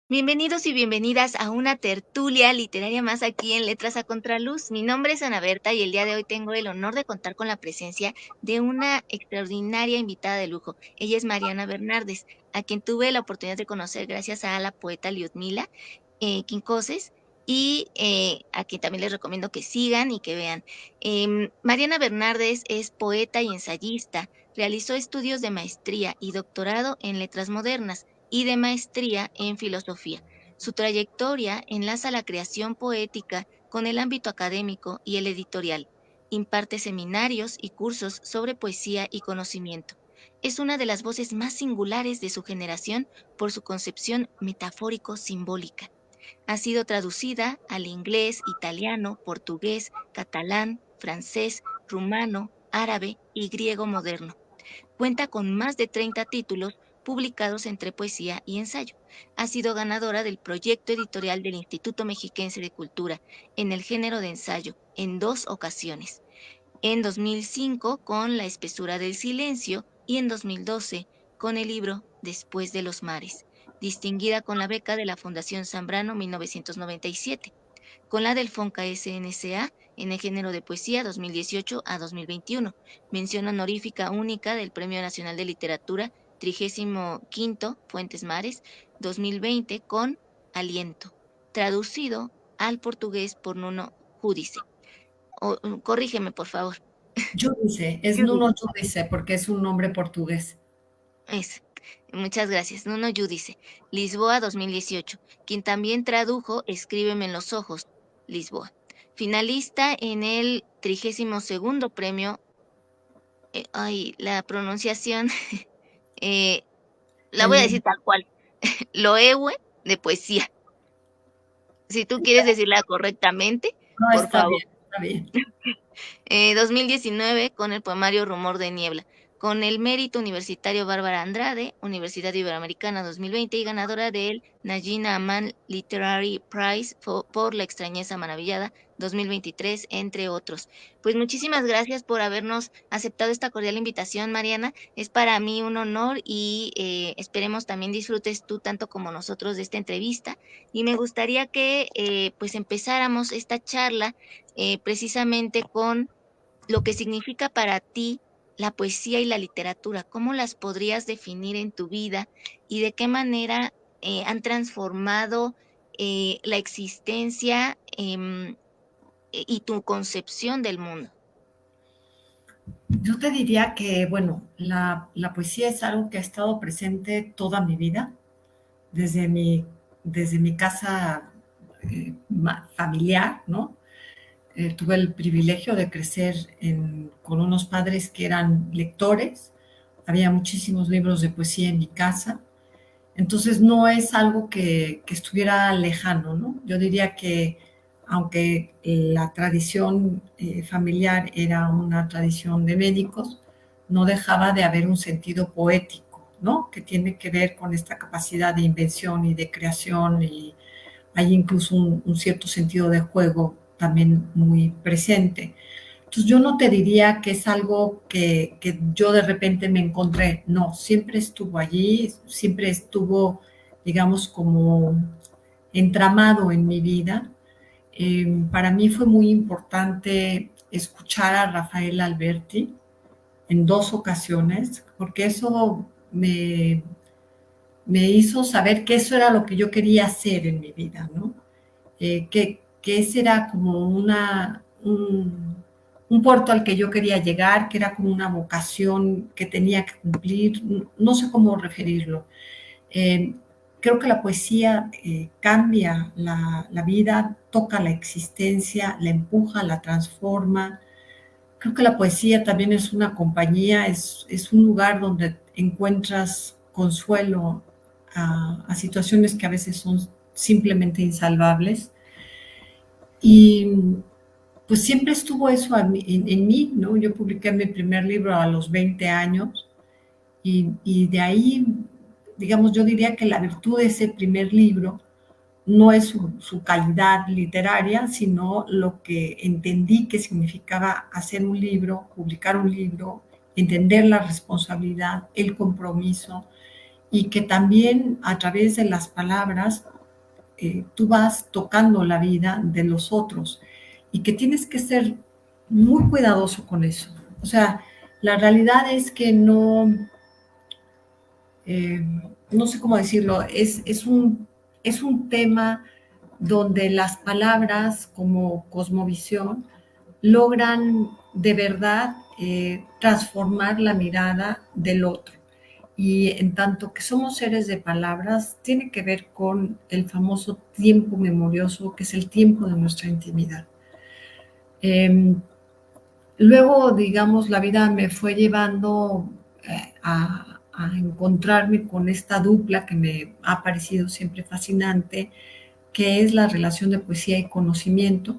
Bienvenidos y bienvenidas a una tertulia literaria más aquí en Letras a Contraluz. Mi nombre es Ana Berta y el día de hoy tengo el honor de contar con la presencia de una extraordinaria invitada de lujo. Ella es Mariana Bernardes, a quien tuve la oportunidad de conocer gracias a la poeta Liudmila Quincoses y a quien también les recomiendo que sigan y que vean. Mariana Bernardes es poeta y ensayista. Realizó estudios de maestría y doctorado en letras modernas y de maestría en filosofía. Su trayectoria enlaza la creación poética con el ámbito académico y el editorial. Imparte seminarios y cursos sobre poesía y conocimiento. Es una de las voces más singulares de su generación por su concepción metafórico-simbólica. Ha sido traducida al inglés, italiano, portugués, catalán, francés, rumano, árabe y griego moderno. Cuenta con más de 30 títulos publicados entre poesía y ensayo. Ha sido ganadora del proyecto editorial del Instituto Mexiquense de Cultura en el género de ensayo en 2 ocasiones. En 2005 con La espesura del silencio y en 2012 con el libro Después de los mares, distinguida con la beca de la Fundación Zambrano 1997, con la del Fonca SNCA en el género de poesía 2018 a 2021, mención honorífica única del Premio Nacional de Literatura 35º Fuentes Mares 2020 con Aliento, traducido al portugués por Nuno Judice. Corrígeme, por favor. Giudice, es Nuno Judice. Giudice porque es un nombre portugués. Es. Muchas gracias. Nuno Judice. Lisboa 2018. Quien también tradujo Escríbeme en los ojos. Lisboa. Finalista en el 32º premio. La pronunciación. eh, la voy a El, decir tal cual. Loewe de poesía. Si tú quieres decirla correctamente, no, por está favor. bien, está bien. 2019 con el poemario Rumor de Niebla, con el mérito universitario Bárbara Andrade, Universidad Iberoamericana 2020 y ganadora del Najina Aman Literary Prize por La extrañeza maravillada 2023, entre otros. Pues muchísimas gracias por habernos aceptado esta cordial invitación, Mariana. Es para mí un honor y esperemos también disfrutes tú tanto como nosotros de esta entrevista. Y me gustaría que pues empezáramos esta charla precisamente con lo que significa para ti la poesía y la literatura, cómo las podrías definir en tu vida y de qué manera han transformado la existencia y tu concepción del mundo. Yo te diría que, bueno, la poesía es algo que ha estado presente toda mi vida, desde mi casa familiar, ¿no? Tuve el privilegio de crecer con unos padres que eran lectores, había muchísimos libros de poesía en mi casa, entonces no es algo que estuviera lejano, ¿no? Yo diría que aunque la tradición familiar era una tradición de médicos, no dejaba de haber un sentido poético, ¿no? Que tiene que ver con esta capacidad de invención y de creación, y hay incluso un cierto sentido de juego también muy presente. Entonces yo no te diría que es algo que yo de repente me encontré, no, siempre estuvo allí, siempre estuvo, digamos, como entramado en mi vida. Para mí fue muy importante escuchar a Rafael Alberti en 2 ocasiones, porque eso me hizo saber que eso era lo que yo quería hacer en mi vida, ¿no? Que ese era como un puerto al que yo quería llegar, que era como una vocación que tenía que cumplir, no sé cómo referirlo. Eh, Creo que la poesía cambia la vida, toca la existencia, la empuja, la transforma. Creo que la poesía también es una compañía, es un lugar donde encuentras consuelo a situaciones que a veces son simplemente insalvables. Y pues siempre estuvo eso en mí, ¿no? Yo publiqué mi primer libro a los 20 años y de ahí, digamos, yo diría que la virtud de ese primer libro no es su calidad literaria, sino lo que entendí que significaba hacer un libro, publicar un libro, entender la responsabilidad, el compromiso, y que también a través de las palabras tú vas tocando la vida de los otros y que tienes que ser muy cuidadoso con eso. O sea, la realidad es que eh, no sé cómo decirlo, es un tema donde las palabras como cosmovisión logran de verdad transformar la mirada del otro. Y en tanto que somos seres de palabras, tiene que ver con el famoso tiempo memorioso, que es el tiempo de nuestra intimidad. Luego, digamos, la vida me fue llevando a encontrarme con esta dupla que me ha parecido siempre fascinante, que es la relación de poesía y conocimiento.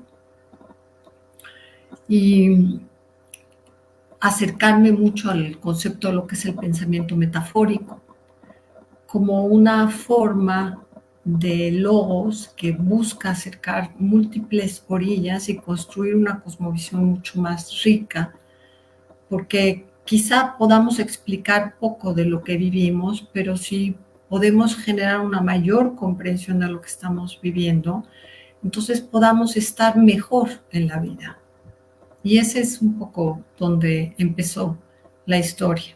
Y acercarme mucho al concepto de lo que es el pensamiento metafórico, como una forma de logos que busca acercar múltiples orillas y construir una cosmovisión mucho más rica, porque quizá podamos explicar poco de lo que vivimos, pero sí podemos generar una mayor comprensión de lo que estamos viviendo, entonces podamos estar mejor en la vida. Y ese es un poco donde empezó la historia.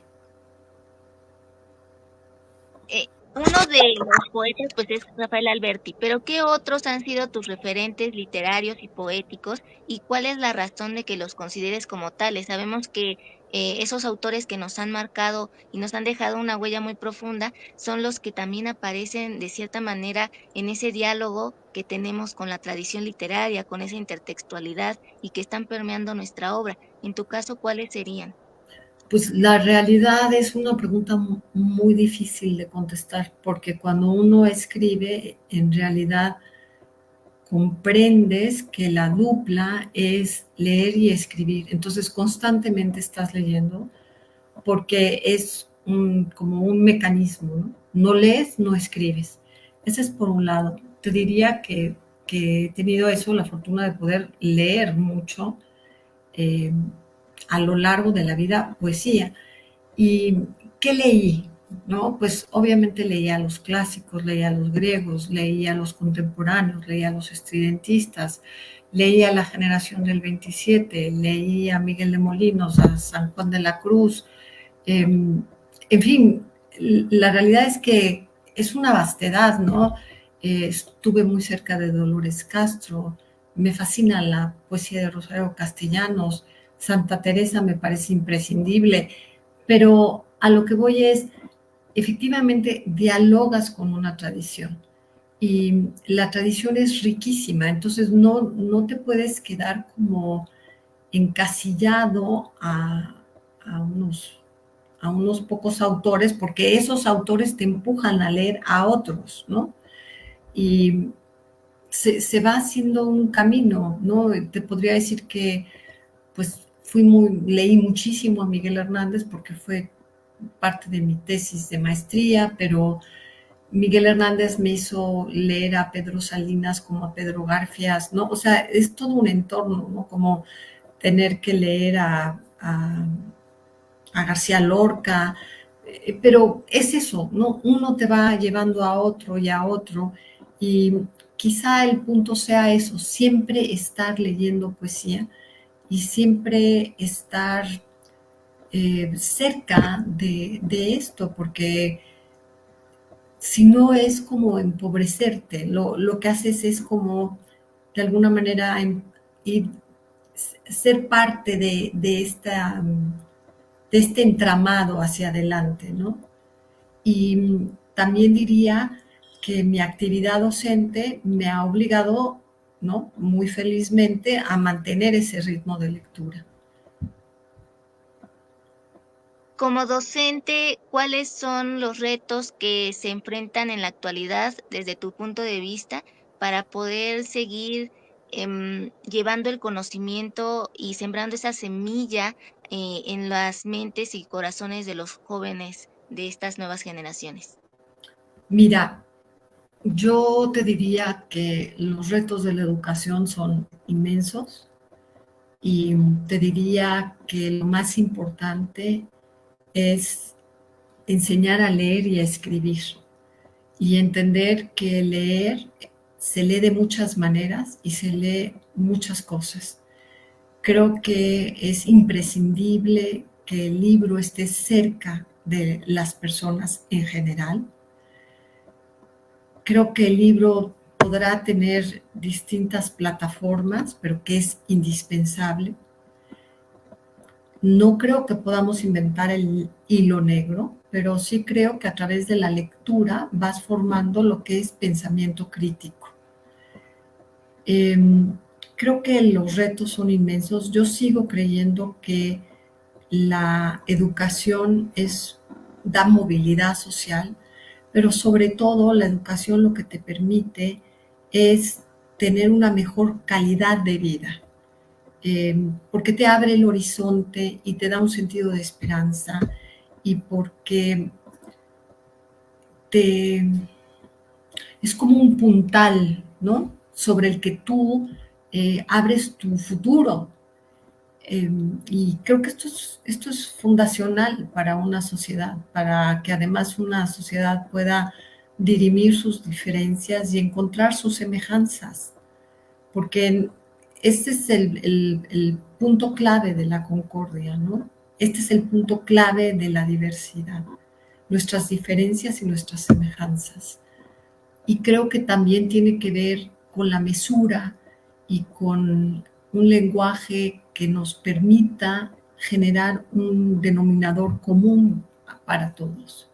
Uno de los poetas, pues, es Rafael Alberti, pero ¿qué otros han sido tus referentes literarios y poéticos y cuál es la razón de que los consideres como tales? Sabemos que esos autores que nos han marcado y nos han dejado una huella muy profunda son los que también aparecen de cierta manera en ese diálogo que tenemos con la tradición literaria, con esa intertextualidad y que están permeando nuestra obra. En tu caso, ¿cuáles serían? Pues la realidad es una pregunta muy difícil de contestar, porque cuando uno escribe, en realidad comprendes que la dupla es leer y escribir. Entonces constantemente estás leyendo porque es como un mecanismo, ¿no? No lees, no escribes. Ese es por un lado. Te diría que he tenido eso, la fortuna de poder leer mucho eh, a lo largo de la vida poesía. ¿Y qué leí? ¿No? Pues obviamente leía a los clásicos, leía a los griegos, leía a los contemporáneos, leía a los estridentistas, leía a la generación del 27, leía a Miguel de Molinos, a San Juan de la Cruz. En fin, la realidad es que es una vastedad, ¿no? Estuve muy cerca de Dolores Castro, me fascina la poesía de Rosario Castellanos, Santa Teresa me parece imprescindible, pero a lo que voy es, efectivamente, dialogas con una tradición y la tradición es riquísima, entonces no te puedes quedar como encasillado a unos, a unos pocos autores, porque esos autores te empujan a leer a otros, ¿no? Y se va haciendo un camino, ¿no? Te podría decir que, pues, leí muchísimo a Miguel Hernández porque fue parte de mi tesis de maestría, pero Miguel Hernández me hizo leer a Pedro Salinas como a Pedro Garfias, ¿no? O sea, es todo un entorno, ¿no? Como tener que leer a García Lorca, pero es eso, ¿no? Uno te va llevando a otro y a otro, y quizá el punto sea eso, siempre estar leyendo poesía y siempre estar cerca de esto, porque si no es como empobrecerte, lo que haces es como de alguna manera y ser parte de este entramado hacia adelante, ¿no? Y también diría que mi actividad docente me ha obligado, ¿no? Muy felizmente a mantener ese ritmo de lectura. Como docente, ¿cuáles son los retos que se enfrentan en la actualidad desde tu punto de vista para poder seguir llevando el conocimiento y sembrando esa semilla en las mentes y corazones de los jóvenes de estas nuevas generaciones? Mira, yo te diría que los retos de la educación son inmensos y te diría que lo más importante es enseñar a leer y a escribir y entender que leer se lee de muchas maneras y se lee muchas cosas. Creo que es imprescindible que el libro esté cerca de las personas en general. Creo que el libro podrá tener distintas plataformas, pero que es indispensable. No creo que podamos inventar el hilo negro, pero sí creo que a través de la lectura vas formando lo que es pensamiento crítico. Creo que los retos son inmensos. Yo sigo creyendo que la educación da movilidad social, pero sobre todo la educación lo que te permite es tener una mejor calidad de vida, porque te abre el horizonte y te da un sentido de esperanza y porque es como un puntal, ¿no? Sobre el que tú abres tu futuro. Y creo que esto es fundacional para una sociedad, para que además una sociedad pueda dirimir sus diferencias y encontrar sus semejanzas, porque este es el punto clave de la concordia, ¿no? Este es el punto clave de la diversidad, nuestras diferencias y nuestras semejanzas. Y creo que también tiene que ver con la mesura y con un lenguaje que nos permita generar un denominador común para todos.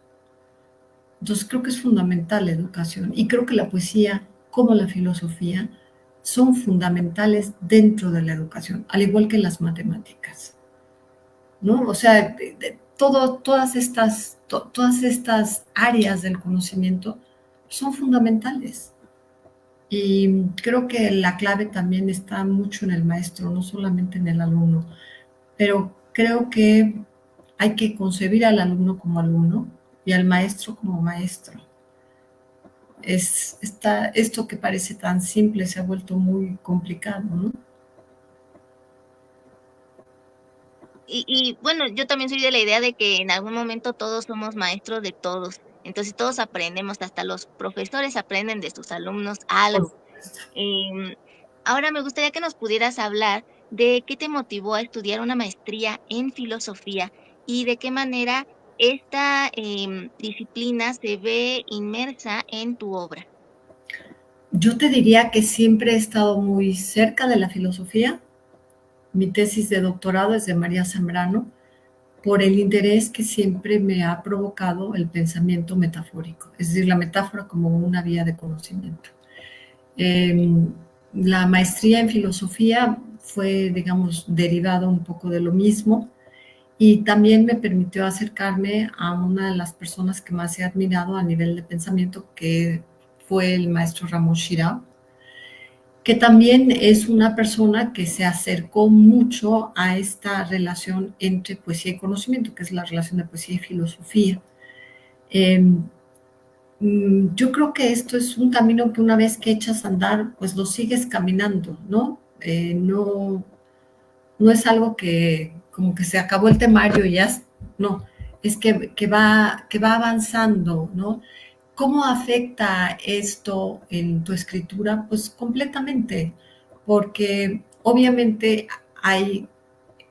Entonces creo que es fundamental la educación y creo que la poesía, como la filosofía, son fundamentales dentro de la educación, al igual que las matemáticas, ¿no? O sea, todas estas áreas del conocimiento son fundamentales. Y creo que la clave también está mucho en el maestro, no solamente en el alumno, pero creo que hay que concebir al alumno como alumno y al maestro como maestro. Esto que parece tan simple se ha vuelto muy complicado, ¿no? Bueno, yo también soy de la idea de que en algún momento todos somos maestros de todos. Entonces todos aprendemos, hasta los profesores aprenden de sus alumnos algo. Em, Ahora me gustaría que nos pudieras hablar de qué te motivó a estudiar una maestría en filosofía y de qué manera esta disciplina se ve inmersa en tu obra. Yo te diría que siempre he estado muy cerca de la filosofía. Mi tesis de doctorado es de María Zambrano, por el interés que siempre me ha provocado el pensamiento metafórico, es decir, la metáfora como una vía de conocimiento. Eh, la maestría en filosofía fue, digamos, derivada un poco de lo mismo y también me permitió acercarme a una de las personas que más he admirado a nivel de pensamiento, que fue el maestro Ramón Shirao, que también es una persona que se acercó mucho a esta relación entre poesía y conocimiento, que es la relación de poesía y filosofía. Eh, yo creo que esto es un camino que una vez que echas a andar, pues lo sigues caminando, ¿no? No es algo que como que se acabó el temario y ya, no, es que va avanzando, ¿no? ¿Cómo afecta esto en tu escritura? Pues completamente, porque obviamente hay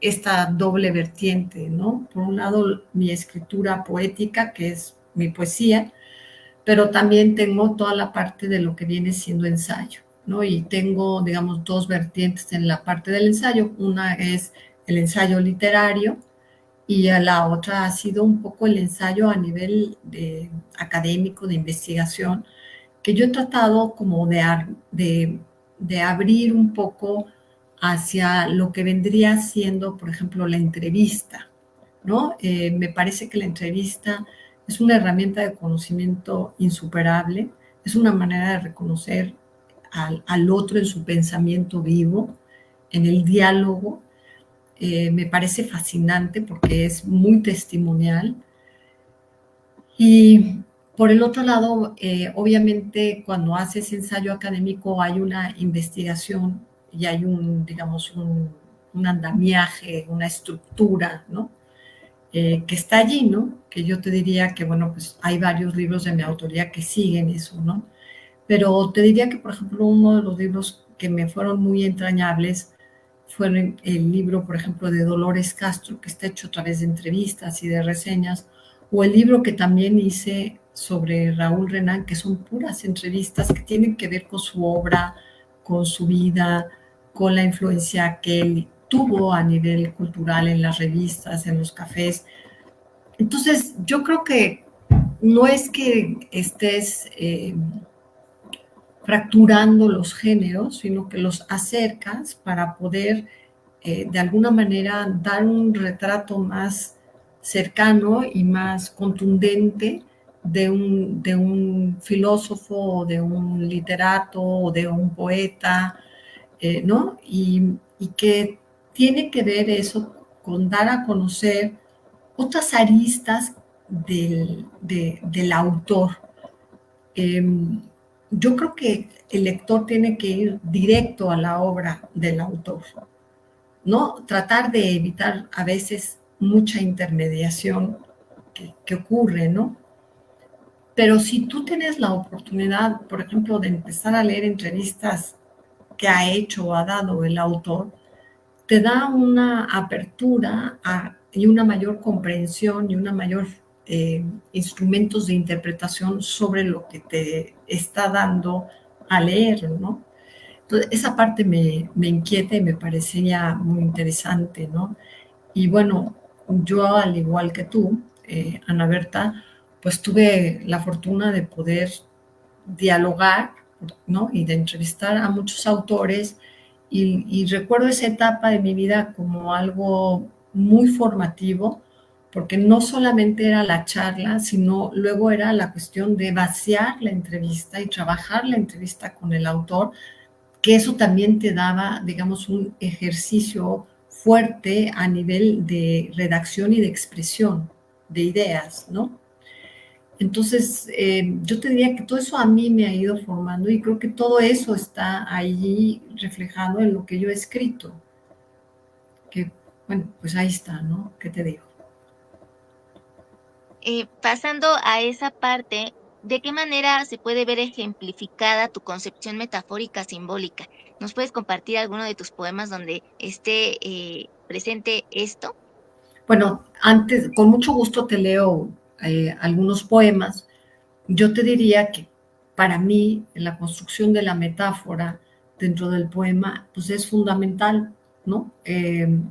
esta doble vertiente, ¿no? Por un lado, mi escritura poética, que es mi poesía, pero también tengo toda la parte de lo que viene siendo ensayo, ¿no? Y tengo, digamos, dos vertientes en la parte del ensayo. Una es el ensayo literario y a la otra ha sido un poco el ensayo a nivel académico, de investigación, que yo he tratado como de abrir un poco hacia lo que vendría siendo, por ejemplo, la entrevista, ¿no? Me parece que la entrevista es una herramienta de conocimiento insuperable, es una manera de reconocer al otro en su pensamiento vivo, en el diálogo. Me parece fascinante porque es muy testimonial. Y por el otro lado, obviamente cuando haces ensayo académico hay una investigación y hay digamos, un andamiaje, una estructura, ¿no? Que está allí, ¿no? Que yo te diría que, bueno, pues hay varios libros de mi autoría que siguen eso, ¿no? Pero te diría que, por ejemplo, uno de los libros que me fueron muy entrañables fue el libro, por ejemplo, de Dolores Castro, que está hecho a través de entrevistas y de reseñas, o el libro que también hice sobre Raúl Renán, que son puras entrevistas que tienen que ver con su obra, con su vida, con la influencia que él tuvo a nivel cultural en las revistas, en los cafés. Entonces, yo creo que no es que estés fracturando los géneros, sino que los acercas para poder de alguna manera dar un retrato más cercano y más contundente de un filósofo o de un literato o de un poeta, ¿no? Y que tiene que ver eso con dar a conocer otras aristas del autor. Eh, yo creo que el lector tiene que ir directo a la obra del autor, ¿no? Tratar de evitar a veces mucha intermediación que ocurre, ¿no? Pero si tú tienes la oportunidad, por ejemplo, de empezar a leer entrevistas que ha hecho o ha dado el autor, te da una apertura y una mayor comprensión y una mayor instrumentos de interpretación sobre lo que te está dando a leer, ¿no? Entonces, esa parte me inquieta y me parecería muy interesante, ¿no? Y bueno, yo al igual que tú, Ana Berta, pues tuve la fortuna de poder dialogar, ¿no? Y de entrevistar a muchos autores y recuerdo esa etapa de mi vida como algo muy formativo, porque no solamente era la charla, sino luego era la cuestión de vaciar la entrevista y trabajar la entrevista con el autor, que eso también te daba, digamos, un ejercicio fuerte a nivel de redacción y de expresión de ideas, ¿no? Entonces, yo te diría que todo eso a mí me ha ido formando y creo que todo eso está ahí reflejado en lo que yo he escrito. Que, bueno, pues ahí está, ¿no? ¿Qué te digo? Pasando a esa parte, ¿de qué manera se puede ver ejemplificada tu concepción metafórica simbólica? ¿Nos puedes compartir alguno de tus poemas donde esté presente esto? Bueno, antes, con mucho gusto te leo algunos poemas. Yo te diría que para mí la construcción de la metáfora dentro del poema pues es fundamental, ¿no?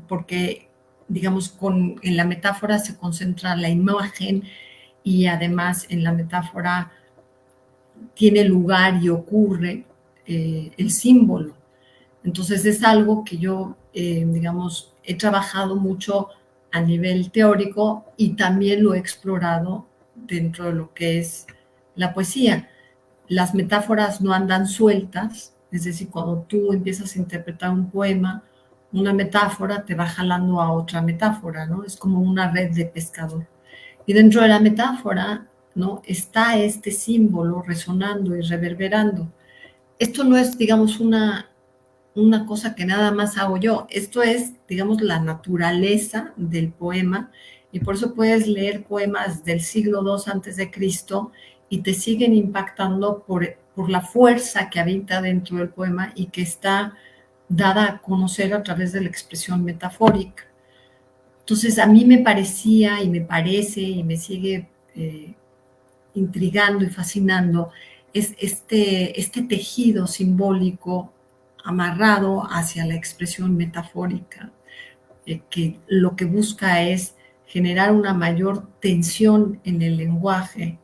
Porque, digamos, en la metáfora se concentra la imagen y además en la metáfora tiene lugar y ocurre el símbolo. Entonces es algo que yo, digamos, he trabajado mucho a nivel teórico y también lo he explorado dentro de lo que es la poesía. Las metáforas no andan sueltas, es decir, cuando tú empiezas a interpretar un poema, una metáfora te va jalando a otra metáfora, ¿no? Es como una red de pescador. Y dentro de la metáfora, ¿no? Está este símbolo resonando y reverberando. Esto no es, digamos, una cosa que nada más hago yo. Esto es, digamos, la naturaleza del poema y por eso puedes leer poemas del siglo II antes de Cristo y te siguen impactando por la fuerza que habita dentro del poema y que está dada a conocer a través de la expresión metafórica. Entonces, a mí me parecía y me parece y me sigue intrigando y fascinando es este tejido simbólico amarrado hacia la expresión metafórica, que lo que busca es generar una mayor tensión en el lenguaje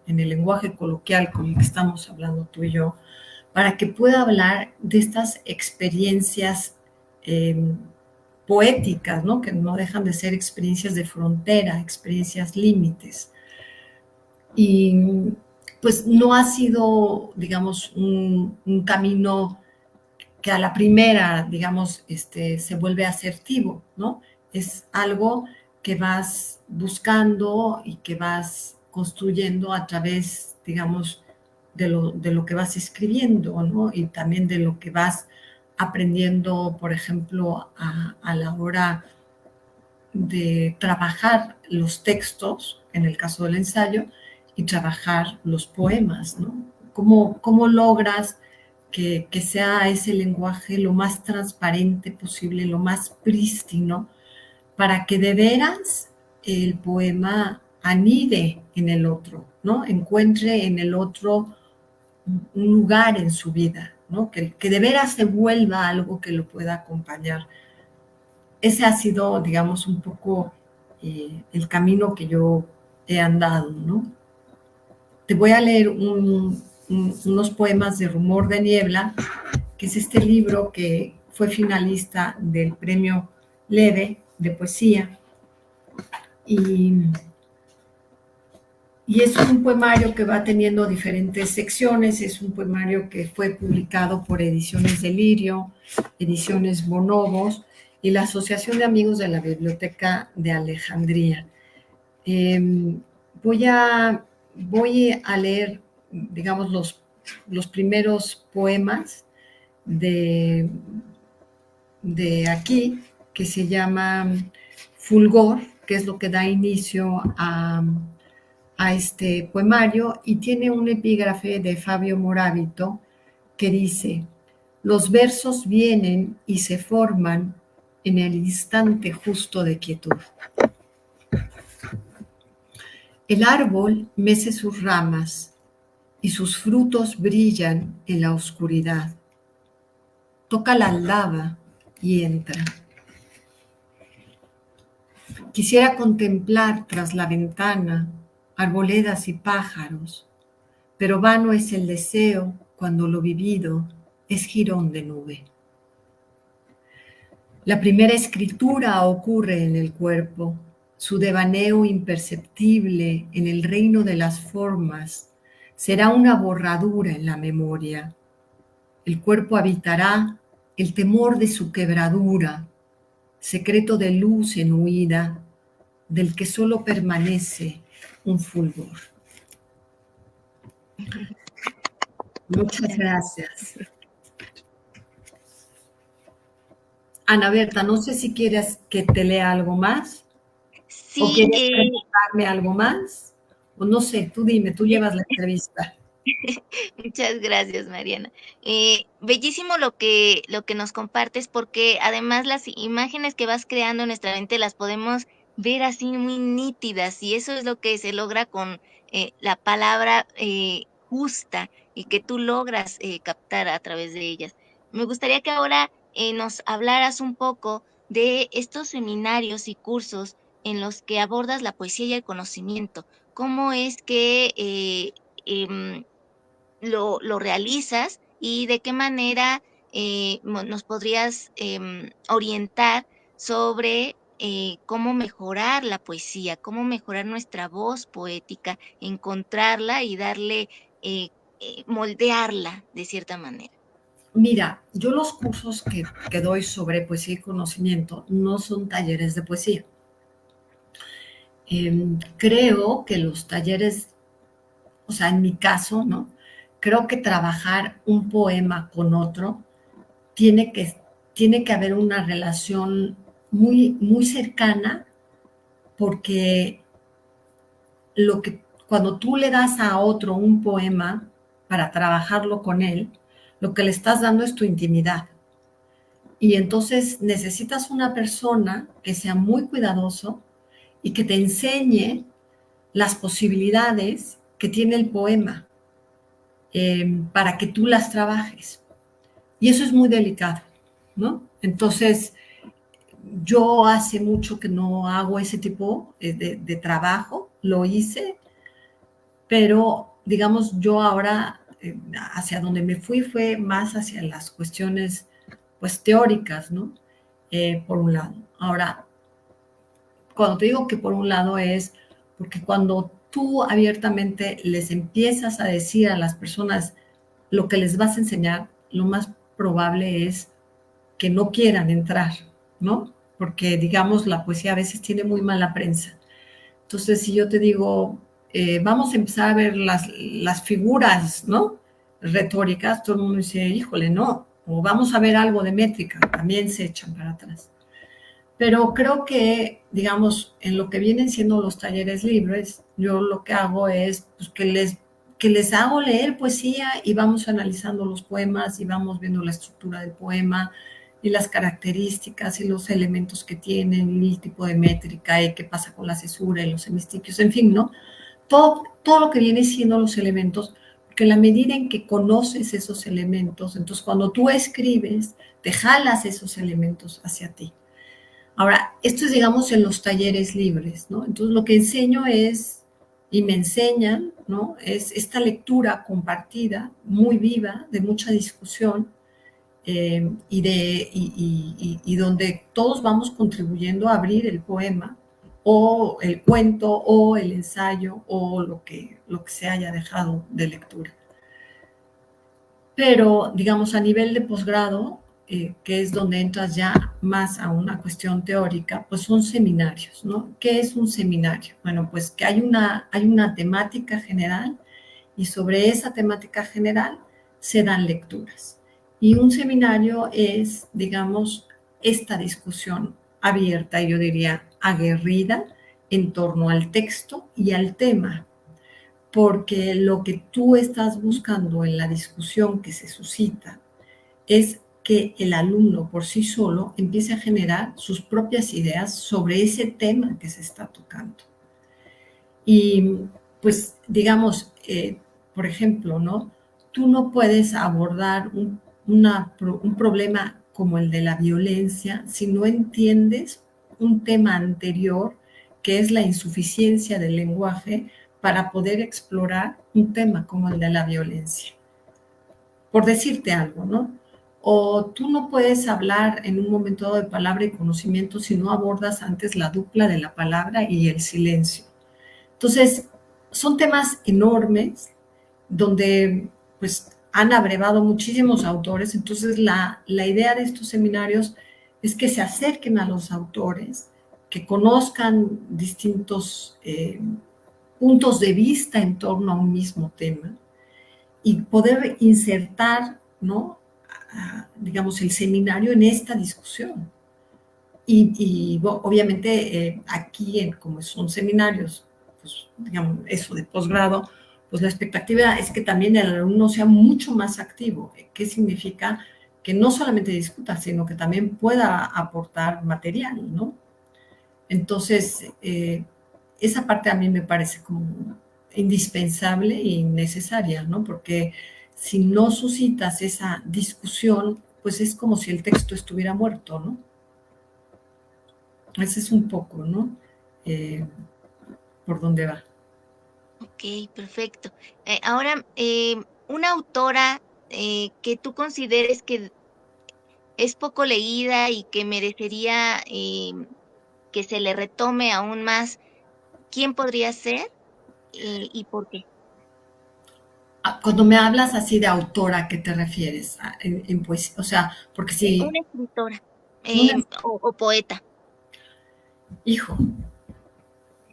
coloquial con el que estamos hablando tú y yo, para que pueda hablar de estas experiencias eh, poéticas, ¿no? Que no dejan de ser experiencias de frontera, experiencias límites. Y pues no ha sido, digamos, un camino que a la primera, digamos, se vuelve asertivo, ¿no? Es algo que vas buscando y que vas construyendo a través, digamos, de lo que vas escribiendo, ¿no? Y también de lo que vas aprendiendo, por ejemplo, a la hora de trabajar los textos, en el caso del ensayo, y trabajar los poemas, ¿no? ¿Cómo logras que sea ese lenguaje lo más transparente posible, lo más prístino, para que de veras el poema anide en el otro, ¿no? Encuentre en el otro un lugar en su vida, ¿no? Que de veras se vuelva algo que lo pueda acompañar. Ese ha sido, digamos, un poco el camino que yo he andado, ¿no? Te voy a leer unos poemas de Rumor de Niebla, que es este libro que fue finalista del premio Leve de poesía. Y es un poemario que va teniendo diferentes secciones, es un poemario que fue publicado por Ediciones Delirio, Ediciones Bonobos y la Asociación de Amigos de la Biblioteca de Alejandría. Voy a leer, digamos, los primeros poemas de aquí, que se llama Fulgor, que es lo que da inicio a este poemario, y tiene un epígrafe de Fabio Moravito que dice: los versos vienen y se forman en el instante justo de quietud. El árbol mece sus ramas y sus frutos brillan en la oscuridad. Toca la aldaba y entra. Quisiera contemplar tras la ventana arboledas y pájaros, pero vano es el deseo cuando lo vivido es jirón de nube. La primera escritura ocurre en el cuerpo, su devaneo imperceptible en el reino de las formas será una borradura en la memoria. El cuerpo habitará el temor de su quebradura, secreto de luz en huida, del que solo permanece un fulgor. Muchas gracias. Ana Berta, no sé si quieres que te lea algo más. Sí, ¿O quieres preguntarme algo más? O no sé, tú dime, tú llevas la entrevista. Muchas gracias, Mariana. Bellísimo lo que nos compartes, porque además las imágenes que vas creando en nuestra mente las podemos ver así muy nítidas, y eso es lo que se logra con la palabra justa y que tú logras captar a través de ellas. Me gustaría que ahora nos hablaras un poco de estos seminarios y cursos en los que abordas la poesía y el conocimiento. ¿Cómo es que lo realizas y de qué manera nos podrías orientar sobre cómo mejorar la poesía, cómo mejorar nuestra voz poética, encontrarla y darle, moldearla de cierta manera? Mira, yo los cursos que doy sobre poesía y conocimiento no son talleres de poesía. Creo que los talleres, o sea, en mi caso, ¿no? Creo que trabajar un poema con otro tiene que haber una relación muy cercana, porque cuando tú le das a otro un poema para trabajarlo con él, lo que le estás dando es tu intimidad. Y entonces necesitas una persona que sea muy cuidadoso y que te enseñe las posibilidades que tiene el poema para que tú las trabajes. Y eso es muy delicado, ¿no? Entonces, yo hace mucho que no hago ese tipo de trabajo, lo hice, pero digamos, yo ahora hacia donde me fui fue más hacia las cuestiones pues teóricas, ¿no? Por un lado. Ahora, cuando te digo que por un lado es porque cuando tú abiertamente les empiezas a decir a las personas lo que les vas a enseñar, lo más probable es que no quieran entrar, ¿no? Porque, digamos, la poesía a veces tiene muy mala prensa. Entonces, si yo te digo, vamos a empezar a ver las figuras, ¿no? Retóricas, todo el mundo dice, híjole, no. O vamos a ver algo de métrica, también se echan para atrás. Pero creo que, digamos, en lo que vienen siendo los talleres libres, yo lo que hago es pues, que les hago leer poesía y vamos analizando los poemas y vamos viendo la estructura del poema y las características y los elementos que tienen y el tipo de métrica y qué pasa con la cesura y los hemistiquios, en fin, ¿no? Todo lo que viene siendo los elementos, porque en la medida en que conoces esos elementos, entonces cuando tú escribes, te jalas esos elementos hacia ti. Ahora, esto es, digamos, en los talleres libres, ¿no? Entonces, lo que enseño es, y me enseñan, ¿no? Es esta lectura compartida, muy viva, de mucha discusión, y donde todos vamos contribuyendo a abrir el poema, o el cuento, o el ensayo, o lo que se haya dejado de lectura. Pero, digamos, a nivel de posgrado, que es donde entras ya más a una cuestión teórica, pues son seminarios, ¿no? ¿Qué es un seminario? Bueno, pues que hay una temática general y sobre esa temática general se dan lecturas. Y un seminario es, digamos, esta discusión abierta, yo diría aguerrida, en torno al texto y al tema, porque lo que tú estás buscando en la discusión que se suscita es que el alumno por sí solo empiece a generar sus propias ideas sobre ese tema que se está tocando. Y pues, digamos, por ejemplo, ¿no? Tú no puedes abordar un problema como el de la violencia si no entiendes un tema anterior, que es la insuficiencia del lenguaje para poder explorar un tema como el de la violencia. Por decirte algo, ¿no? O tú no puedes hablar en un momento dado de palabra y conocimiento si no abordas antes la dupla de la palabra y el silencio. Entonces, son temas enormes donde pues han abrevado muchísimos autores. Entonces, la idea de estos seminarios es que se acerquen a los autores, que conozcan distintos puntos de vista en torno a un mismo tema y poder insertar, ¿no? Digamos, el seminario en esta discusión. Y obviamente aquí, como son seminarios, pues digamos, eso de posgrado, pues la expectativa es que también el alumno sea mucho más activo. ¿Qué significa? Que no solamente discuta, sino que también pueda aportar material, ¿no? Entonces, esa parte a mí me parece como indispensable y necesaria, ¿no? Porque si no suscitas esa discusión, pues es como si el texto estuviera muerto, ¿no? Ese es un poco, ¿no? Por dónde va. Ok, perfecto. Ahora, una autora que tú consideres que es poco leída y que merecería que se le retome aún más, ¿quién podría ser y por qué? Cuando me hablas así de autora, ¿a qué te refieres? En poesía, o sea, porque si Una escritora una, o poeta. hijo,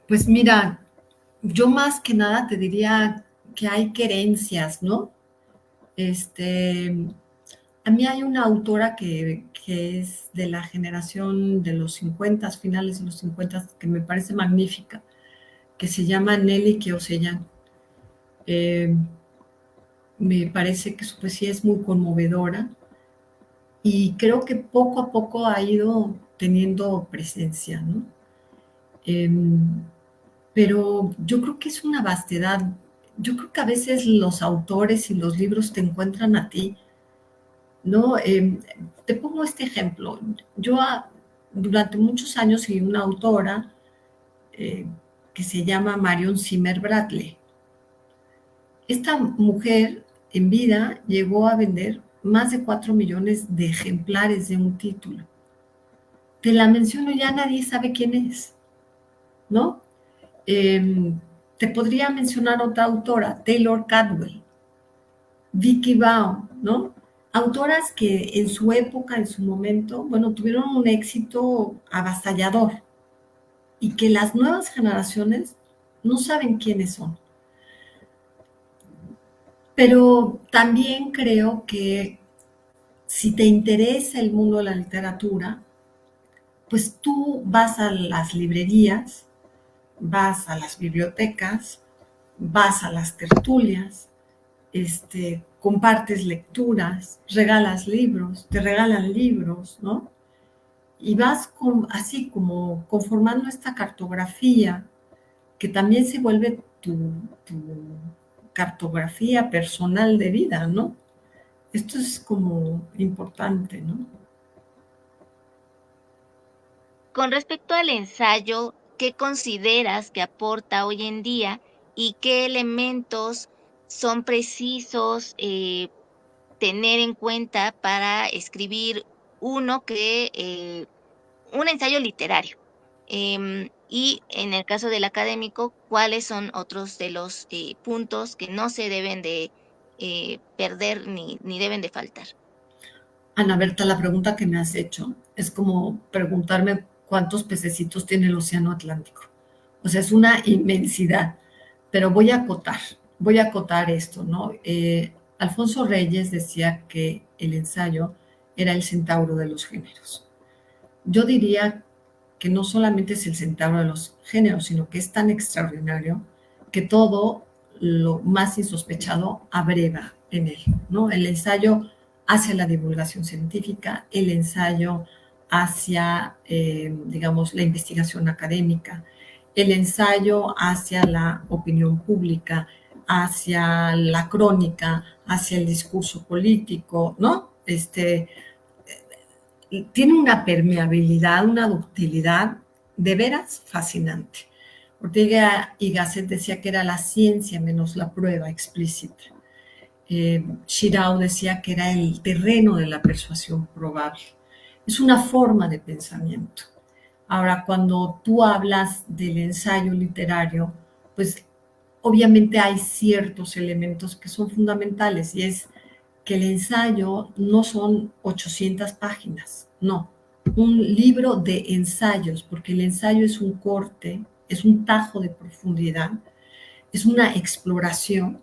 pues mira, yo más que nada te diría que hay querencias, ¿no? Este, a mí hay una autora que es de la generación de los 50, finales de los 50, que me parece magnífica, que se llama Nelly Keoseyan. Eh, Me parece que su poesía es muy conmovedora y creo que poco a poco ha ido teniendo presencia, ¿no? Eh, pero yo creo que es una vastedad. Yo creo que a veces los autores y los libros te encuentran a ti, ¿no? Te pongo este ejemplo. Yo durante muchos años seguí una autora eh, que se llama Marion Zimmer Bradley. Esta mujer en vida llegó a vender más de 4 millones de ejemplares de un título. Te la menciono, ya nadie sabe quién es, ¿no? Te podría mencionar otra autora, Taylor Cadwell, Vicky Bao, ¿no? Autoras que en su época, en su momento, bueno, tuvieron un éxito avasallador y que las nuevas generaciones no saben quiénes son. Pero también creo que si te interesa el mundo de la literatura, pues tú vas a las librerías, vas a las bibliotecas, vas a las tertulias, compartes lecturas, regalas libros, te regalan libros, ¿no? Y vas así como conformando esta cartografía que también se vuelve tu cartografía personal de vida, ¿no? Esto es como importante, ¿no? Con respecto al ensayo, ¿qué consideras que aporta hoy en día y qué elementos son precisos tener en cuenta para escribir uno un ensayo literario? Y en el caso del académico, ¿cuáles son otros de los puntos que no se deben de perder ni deben de faltar? Ana Berta, la pregunta que me has hecho es como preguntarme cuántos pececitos tiene el océano Atlántico. O sea, es una inmensidad, pero voy a acotar esto, ¿no? Alfonso Reyes decía que el ensayo era el centauro de los géneros. Yo diría que no solamente es el centauro de los géneros, sino que es tan extraordinario que todo lo más insospechado abreva en él, ¿no? El ensayo hacia la divulgación científica, el ensayo hacia, digamos, la investigación académica, el ensayo hacia la opinión pública, hacia la crónica, hacia el discurso político, ¿no? Tiene una permeabilidad, una ductilidad de veras fascinante. Ortega y Gasset decía que era la ciencia menos la prueba explícita. Shirao decía que era el terreno de la persuasión probable. Es una forma de pensamiento. Ahora, cuando tú hablas del ensayo literario, pues obviamente hay ciertos elementos que son fundamentales y es que el ensayo no son 800 páginas, no, un libro de ensayos, porque el ensayo es un corte, es un tajo de profundidad, es una exploración,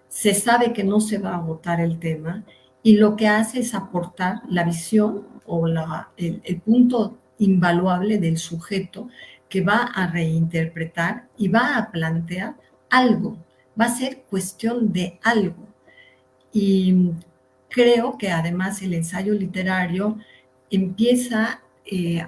se sabe que no se va a agotar el tema y lo que hace es aportar la visión o el punto invaluable del sujeto que va a reinterpretar y va a plantear algo, va a ser cuestión de algo. Y creo que además el ensayo literario empieza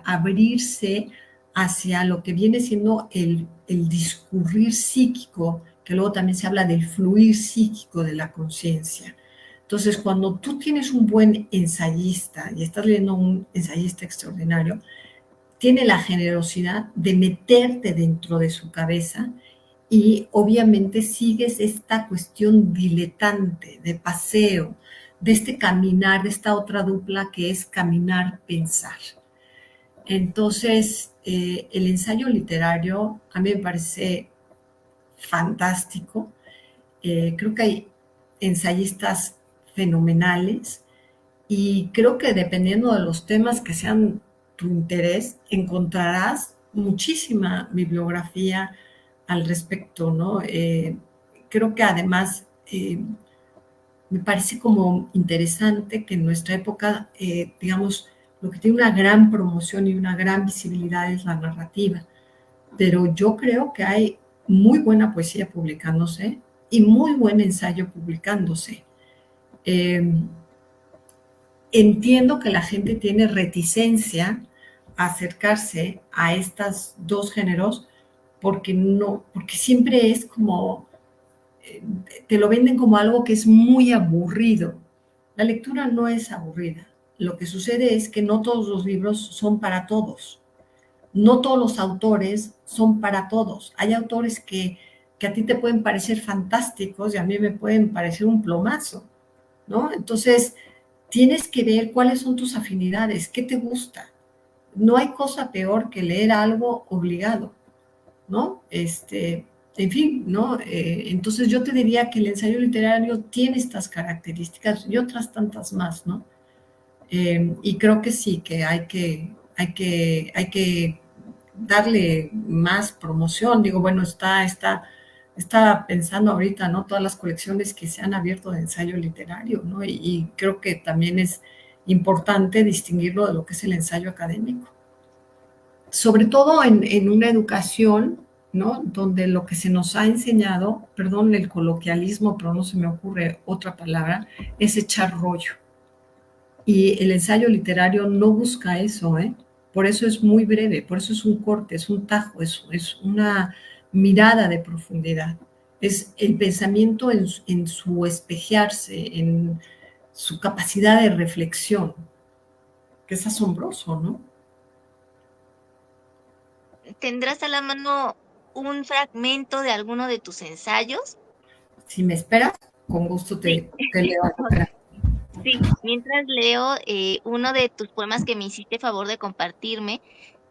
a abrirse hacia lo que viene siendo el discurrir psíquico, que luego también se habla del fluir psíquico de la conciencia. Entonces, cuando tú tienes un buen ensayista y estás leyendo un ensayista extraordinario, tiene la generosidad de meterte dentro de su cabeza y obviamente sigues esta cuestión diletante, de paseo, de este caminar, de esta otra dupla que es caminar-pensar. Entonces, el ensayo literario a mí me parece fantástico. Creo que hay ensayistas fenomenales y creo que dependiendo de los temas que sean tu interés, encontrarás muchísima bibliografía al respecto, ¿no? Creo que además me parece como interesante que en nuestra época, digamos, lo que tiene una gran promoción y una gran visibilidad es la narrativa, pero yo creo que hay muy buena poesía publicándose y muy buen ensayo publicándose. Entiendo que la gente tiene reticencia a acercarse a estos dos géneros porque siempre es como, te lo venden como algo que es muy aburrido. La lectura no es aburrida. Lo que sucede es que no todos los libros son para todos. No todos los autores son para todos. Hay autores que a ti te pueden parecer fantásticos y a mí me pueden parecer un plomazo, ¿no? Entonces, tienes que ver cuáles son tus afinidades, qué te gusta. No hay cosa peor que leer algo obligado, ¿no? En fin, ¿no? Entonces yo te diría que el ensayo literario tiene estas características y otras tantas más, ¿no? Y creo que sí, que hay que darle más promoción. Digo, bueno, está pensando ahorita, ¿no? Todas las colecciones que se han abierto de ensayo literario, ¿no? Y creo que también es importante distinguirlo de lo que es el ensayo académico. Sobre todo en una educación ¿no? Donde lo que se nos ha enseñado, perdón el coloquialismo, pero no se me ocurre otra palabra, es echar rollo. Y el ensayo literario no busca eso, ¿eh? Por eso es muy breve, por eso es un corte, es un tajo, es una mirada de profundidad. Es el pensamiento en su espejearse, en su capacidad de reflexión, que es asombroso, ¿no? ¿Tendrás a la mano un fragmento de alguno de tus ensayos? Si me esperas, con gusto Sí, te leo algo. sí. Mientras leo uno de tus poemas que me hiciste favor de compartirme,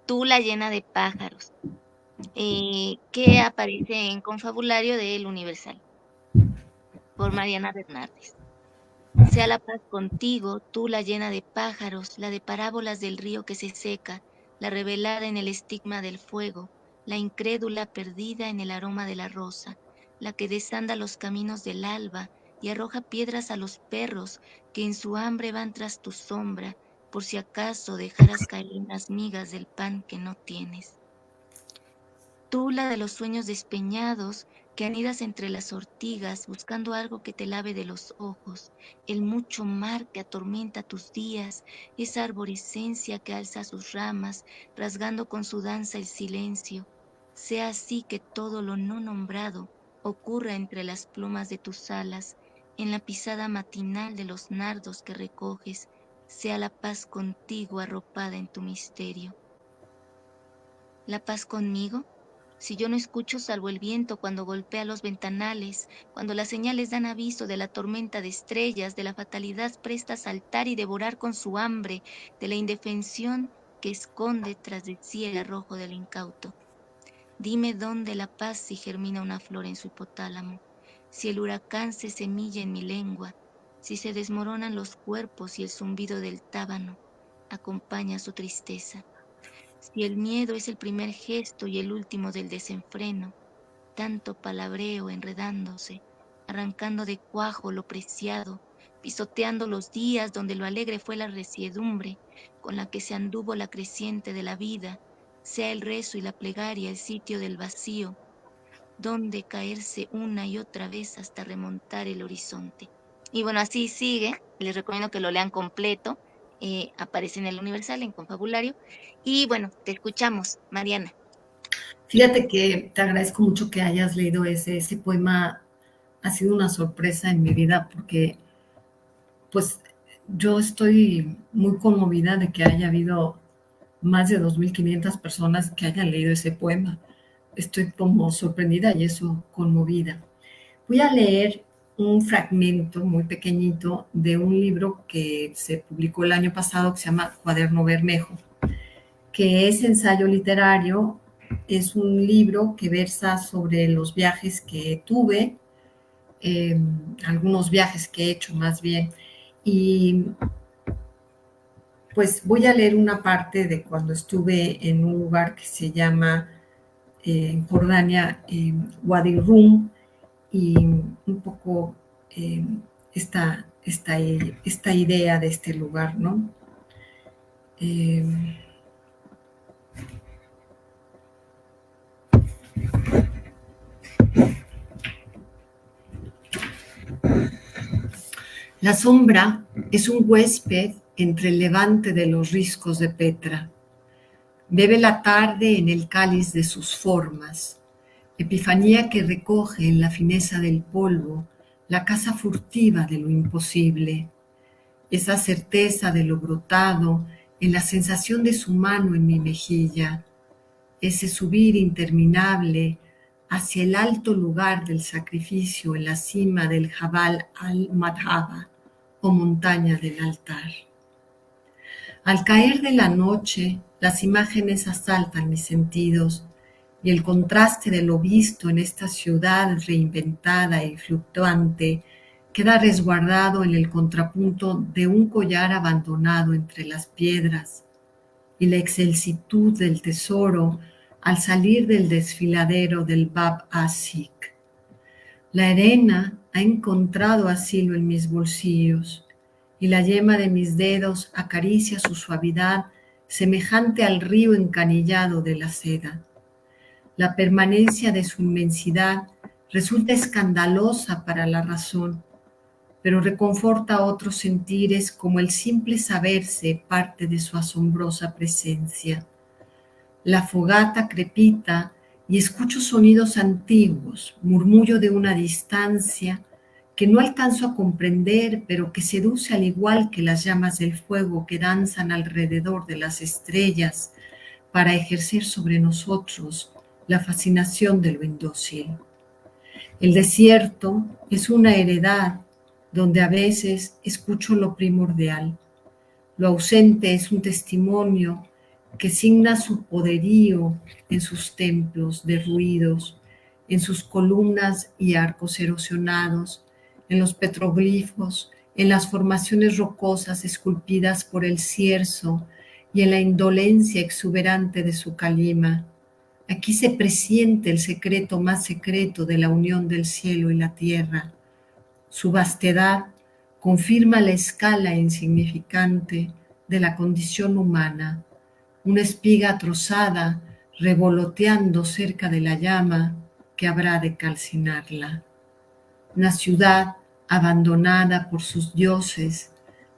Tú la llena de pájaros, que aparece en Confabulario del Universal, por Mariana Bernardes. Sea la paz contigo, tú la llena de pájaros, la de parábolas del río que se seca, la revelada en el estigma del fuego, la incrédula perdida en el aroma de la rosa, la que desanda los caminos del alba y arroja piedras a los perros que en su hambre van tras tu sombra, por si acaso dejaras caer unas migas del pan que no tienes. Tú, la de los sueños despeñados, que anidas entre las ortigas buscando algo que te lave de los ojos, el mucho mar que atormenta tus días, esa arborescencia que alza sus ramas, rasgando con su danza el silencio. Sea así que todo lo no nombrado ocurra entre las plumas de tus alas, en la pisada matinal de los nardos que recoges, sea la paz contigo arropada en tu misterio. ¿La paz conmigo? Si yo no escucho salvo el viento cuando golpea los ventanales, cuando las señales dan aviso de la tormenta de estrellas, de la fatalidad presta a saltar y devorar con su hambre, de la indefensión que esconde tras de sí el arrojo del incauto. Dime dónde la paz si germina una flor en su hipotálamo, si el huracán se semilla en mi lengua, si se desmoronan los cuerpos y el zumbido del tábano acompaña su tristeza. Si el miedo es el primer gesto y el último del desenfreno, tanto palabreo enredándose, arrancando de cuajo lo preciado, pisoteando los días donde lo alegre fue la resiedumbre con la que se anduvo la creciente de la vida, sea el rezo y la plegaria el sitio del vacío, donde caerse una y otra vez hasta remontar el horizonte. Y bueno, así sigue, les recomiendo que lo lean completo, aparece en el Universal, en Confabulario, y bueno, te escuchamos, Mariana. Fíjate que te agradezco mucho que hayas leído ese poema. Ha sido una sorpresa en mi vida porque pues yo estoy muy conmovida de que haya habido más de 2.500 personas que hayan leído ese poema. Estoy como sorprendida y eso conmovida. Voy a leer un fragmento muy pequeñito de un libro que se publicó el año pasado que se llama Cuaderno Bermejo, que es ensayo literario. Es un libro que versa sobre los viajes que tuve, eh, algunos viajes que he hecho más bien. Y pues voy a leer una parte de cuando estuve en un lugar que se llama en Jordania, Wadi Rum, y un poco eh, esta idea de este lugar, ¿no? Eh, La sombra es un huésped entre el levante de los riscos de Petra. Bebe la tarde en el cáliz de sus formas, epifanía que recoge en la fineza del polvo la caza furtiva de lo imposible, esa certeza de lo brotado en la sensación de su mano en mi mejilla, ese subir interminable hacia el alto lugar del sacrificio en la cima del Jabal al-Madhaba o montaña del altar. Al caer de la noche, las imágenes asaltan mis sentidos y el contraste de lo visto en esta ciudad reinventada y fluctuante queda resguardado en el contrapunto de un collar abandonado entre las piedras y la excelsitud del tesoro al salir del desfiladero del Bab Asik. La arena ha encontrado asilo en mis bolsillos y la yema de mis dedos acaricia su suavidad semejante al río encanillado de la seda. La permanencia de su inmensidad resulta escandalosa para la razón, pero reconforta a otros sentires como el simple saberse parte de su asombrosa presencia. La fogata crepita y escucho sonidos antiguos, murmullo de una distancia que no alcanzo a comprender, pero que seduce al igual que las llamas del fuego que danzan alrededor de las estrellas para ejercer sobre nosotros la fascinación de lo indócil. El desierto es una heredad donde a veces escucho lo primordial. Lo ausente es un testimonio que signa su poderío en sus templos derruidos, en sus columnas y arcos erosionados, en los petroglifos, en las formaciones rocosas esculpidas por el cierzo y en la indolencia exuberante de su calima. Aquí se presiente el secreto más secreto de la unión del cielo y la tierra. Su vastedad confirma la escala insignificante de la condición humana, una espiga trozada revoloteando cerca de la llama que habrá de calcinarla. Una ciudad abandonada por sus dioses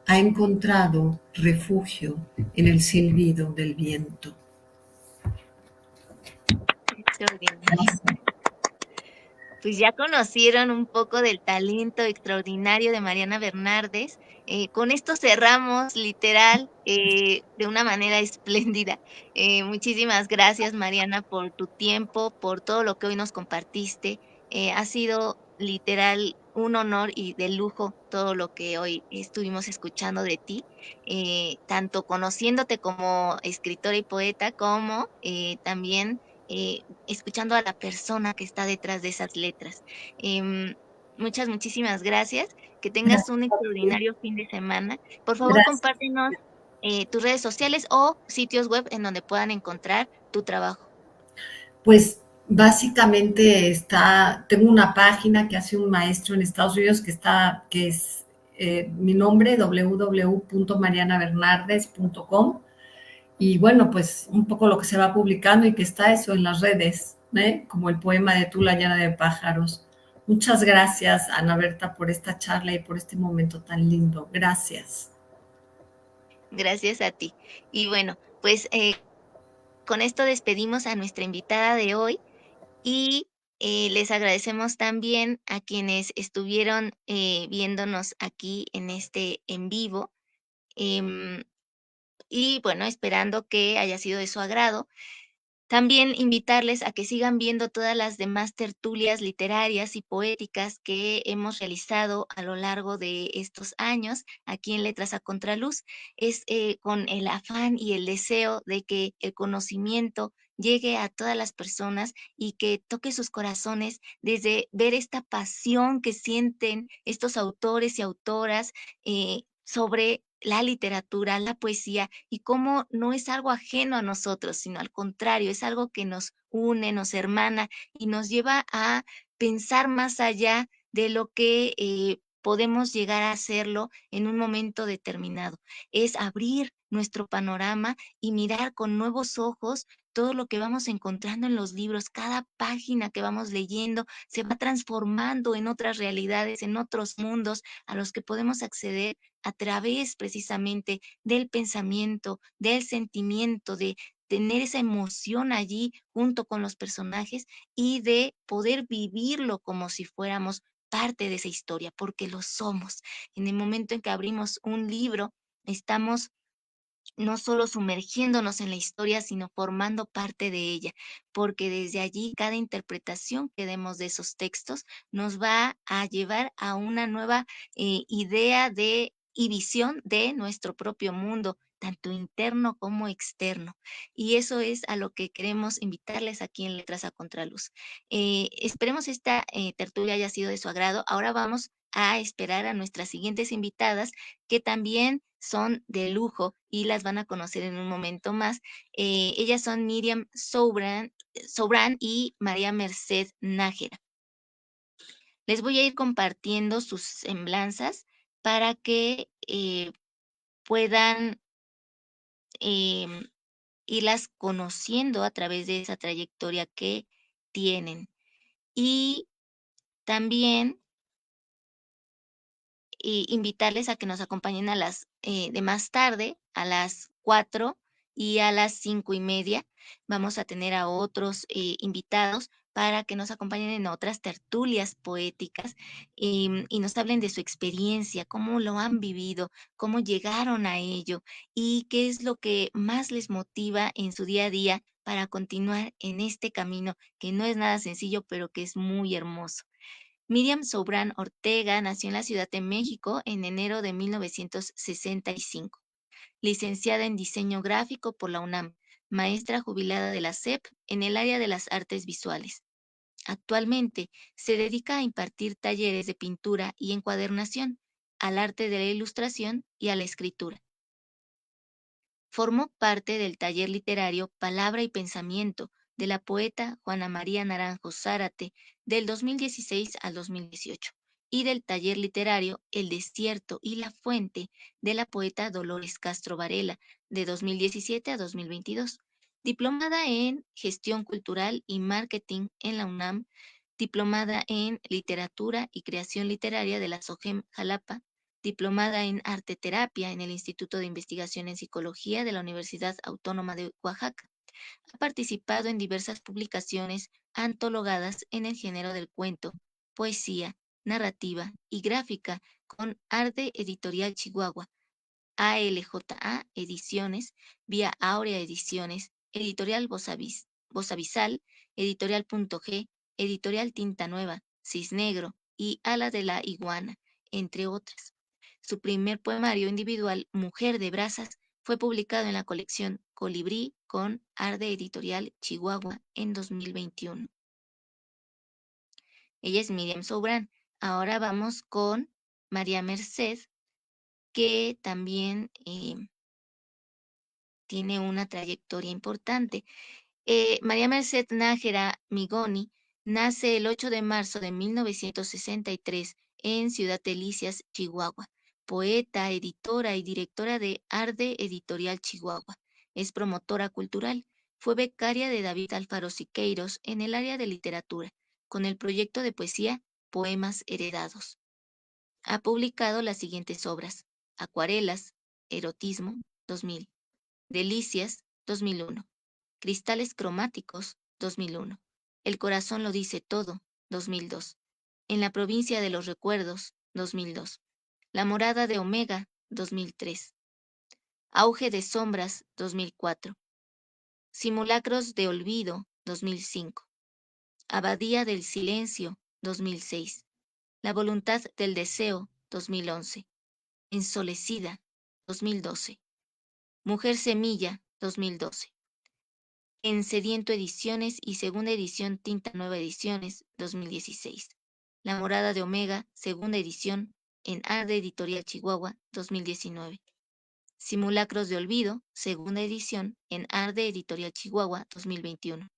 ha encontrado refugio en el silbido del viento. Extraordinario. Pues ya conocieron un poco del talento extraordinario de Mariana Bernardes. Con esto cerramos, literal, de una manera espléndida. Muchísimas gracias, Mariana, por tu tiempo, por todo lo que hoy nos compartiste. Ha sido literal un honor y de lujo todo lo que hoy estuvimos escuchando de ti, tanto conociéndote como escritora y poeta, como también escuchando a la persona que está detrás de esas letras. Em, muchísimas gracias. Que tengas un extraordinario fin de semana. Por favor, Gracias. compártenos tus redes sociales o sitios web en donde puedan encontrar tu trabajo. Pues básicamente tengo una página que hace un maestro en Estados Unidos que es mi nombre, www.marianabernardes.com. Y bueno, pues un poco lo que se va publicando y que está eso en las redes, como el poema de Tú, la llana de pájaros. Muchas gracias, Ana Berta, por esta charla y por este momento tan lindo. Gracias. Gracias a ti. Y bueno, pues con esto despedimos a nuestra invitada de hoy y les agradecemos también a quienes estuvieron viéndonos aquí en este en vivo. Em, y bueno, esperando que haya sido de su agrado. También invitarles a que sigan viendo todas las demás tertulias literarias y poéticas que hemos realizado a lo largo de estos años aquí en Letras a Contraluz. Es con el afán y el deseo de que el conocimiento llegue a todas las personas y que toque sus corazones desde ver esta pasión que sienten estos autores y autoras sobre la literatura, la poesía, y cómo no es algo ajeno a nosotros, sino al contrario, es algo que nos une, nos hermana y nos lleva a pensar más allá de lo que podemos llegar a hacerlo en un momento determinado. Es abrir nuestro panorama y mirar con nuevos ojos todo lo que vamos encontrando en los libros. Cada página que vamos leyendo se va transformando en otras realidades, en otros mundos a los que podemos acceder a través precisamente del pensamiento, del sentimiento, de tener esa emoción allí junto con los personajes y de poder vivirlo como si fuéramos parte de esa historia, porque lo somos. En el momento en que abrimos un libro, estamos no solo sumergiéndonos en la historia, sino formando parte de ella, porque desde allí cada interpretación que demos de esos textos nos va a llevar a una nueva idea de y visión de nuestro propio mundo, tanto interno como externo. Y eso es a lo que queremos invitarles aquí en Letras a Contraluz. Esperemos esta tertulia haya sido de su agrado. Ahora vamos a esperar a nuestras siguientes invitadas que también son de lujo y las van a conocer en un momento más. Ellas son Miriam Sobran y María Merced Nájera. Les voy a ir compartiendo sus semblanzas para que puedan em, irlas conociendo a través de esa trayectoria que tienen. Y también invitarles a que nos acompañen a las de más tarde, a las 4 y a las 5:30. Vamos a tener a otros invitados para que nos acompañen en otras tertulias poéticas y nos hablen de su experiencia, cómo lo han vivido, cómo llegaron a ello y qué es lo que más les motiva en su día a día para continuar en este camino que no es nada sencillo, pero que es muy hermoso. Miriam Sobrán Ortega nació en la Ciudad de México en enero de 1965, licenciada en diseño gráfico por la UNAM, maestra jubilada de la SEP en el área de las artes visuales. Actualmente se dedica a impartir talleres de pintura y encuadernación, al arte de la ilustración y a la escritura. Formó parte del taller literario Palabra y Pensamiento de la poeta Juana María Naranjo Zárate del 2016 al 2018 y del taller literario El Desierto y la Fuente de la poeta Dolores Castro Varela de 2017 a 2022. Diplomada en Gestión Cultural y Marketing en la UNAM, diplomada en Literatura y Creación Literaria de la SOGEM Jalapa, diplomada en Arte Terapia en el Instituto de Investigación en Psicología de la Universidad Autónoma de Oaxaca. Ha participado en diversas publicaciones antologadas en el género del cuento, poesía, narrativa y gráfica con Arte Editorial Chihuahua, ALJA Ediciones, Vía Áurea Ediciones, Editorial Voz Abisal, Editorial Punto G, Editorial Tinta Nueva, Cisnegro y Ala de la Iguana, entre otras. Su primer poemario individual, Mujer de Brasas, fue publicado en la colección Colibrí con Arde Editorial Chihuahua en 2021. Ella es Miriam Sobrán. Ahora vamos con María Merced, que también tiene una trayectoria importante. María Merced Nájera Migoni nace el 8 de marzo de 1963 en Ciudad Delicias, Chihuahua. Poeta, editora y directora de Arde Editorial Chihuahua. Es promotora cultural. Fue becaria de David Alfaro Siqueiros en el área de literatura, con el proyecto de poesía Poemas Heredados. Ha publicado las siguientes obras: Acuarelas, Erotismo, 2000. Delicias, 2001. Cristales cromáticos, 2001. El corazón lo dice todo, 2002. En la provincia de los recuerdos, 2002. La morada de Omega, 2003. Auge de sombras, 2004. Simulacros de olvido, 2005. Abadía del silencio, 2006. La voluntad del deseo, 2011. Ensolecida, 2012. Mujer semilla, 2012. En Sediento Ediciones y segunda edición Tinta Nueva Ediciones, 2016. La Morada de Omega, segunda edición, en Arde Editorial Chihuahua, 2019. Simulacros de Olvido, segunda edición, en Arde Editorial Chihuahua, 2021.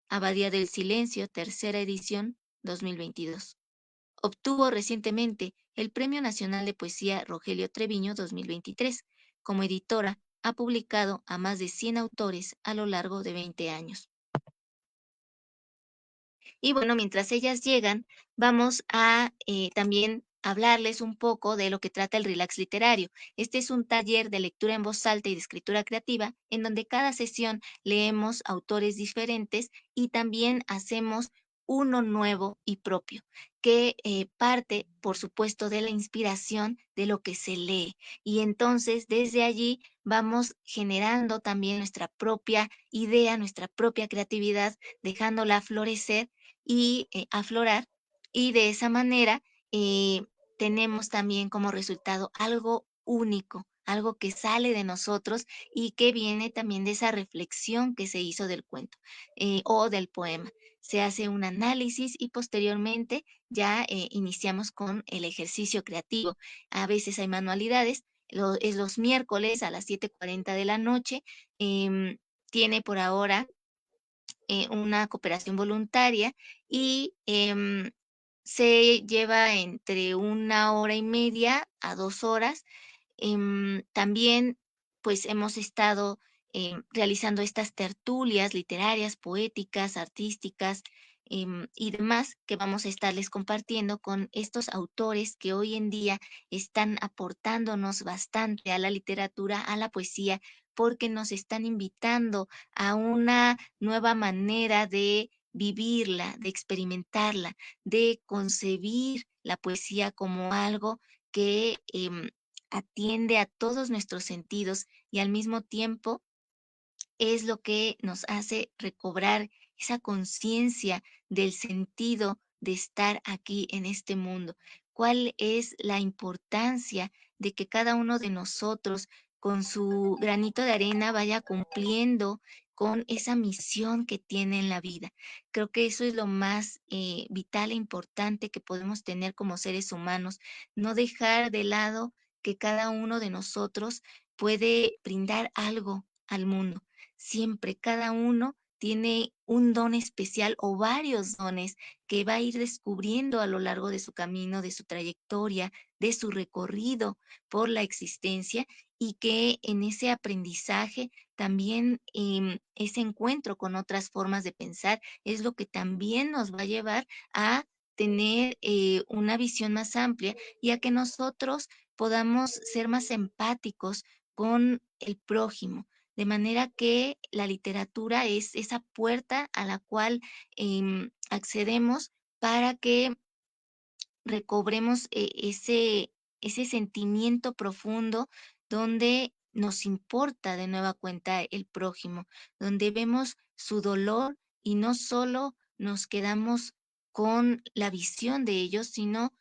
Abadía del Silencio, tercera edición, 2022. Obtuvo recientemente el Premio Nacional de Poesía Rogelio Treviño 2023. Como editora, ha publicado a más de 100 autores a lo largo de 20 años. Y bueno, mientras ellas llegan, vamos a también hablarles un poco de lo que trata el Relax Literario. Este es un taller de lectura en voz alta y de escritura creativa, en donde cada sesión leemos autores diferentes y también hacemos uno nuevo y propio, que parte, por supuesto, de la inspiración de lo que se lee. Y entonces, desde allí, vamos generando también nuestra propia idea, nuestra propia creatividad, dejándola florecer y aflorar, y de esa manera eh, tenemos también como resultado algo único, algo que sale de nosotros y que viene también de esa reflexión que se hizo del cuento o del poema. Se hace un análisis y posteriormente ya iniciamos con el ejercicio creativo. A veces hay manualidades, es los miércoles a las 7:40 de la noche. Tiene por ahora una cooperación voluntaria y se lleva entre 1 hora y media a 2 horas. También pues hemos estado realizando estas tertulias literarias, poéticas, artísticas, y demás que vamos a estarles compartiendo con estos autores que hoy en día están aportándonos bastante a la literatura, a la poesía, porque nos están invitando a una nueva manera de vivirla, de experimentarla, de concebir la poesía como algo que atiende a todos nuestros sentidos y al mismo tiempo es lo que nos hace recobrar esa conciencia del sentido de estar aquí en este mundo. ¿Cuál es la importancia de que cada uno de nosotros con su granito de arena vaya cumpliendo con esa misión que tiene en la vida? Creo que eso es lo más vital e importante que podemos tener como seres humanos, no dejar de lado que cada uno de nosotros puede brindar algo al mundo. Siempre cada uno tiene un don especial o varios dones que va a ir descubriendo a lo largo de su camino, de su trayectoria, de su recorrido por la existencia, y que en ese aprendizaje también ese encuentro con otras formas de pensar es lo que también nos va a llevar a tener una visión más amplia y a que nosotros podamos ser más empáticos con el prójimo, de manera que la literatura es esa puerta a la cual accedemos para que recobremos ese sentimiento profundo donde nos importa de nueva cuenta el prójimo, donde vemos su dolor y no solo nos quedamos con la visión de ellos, sino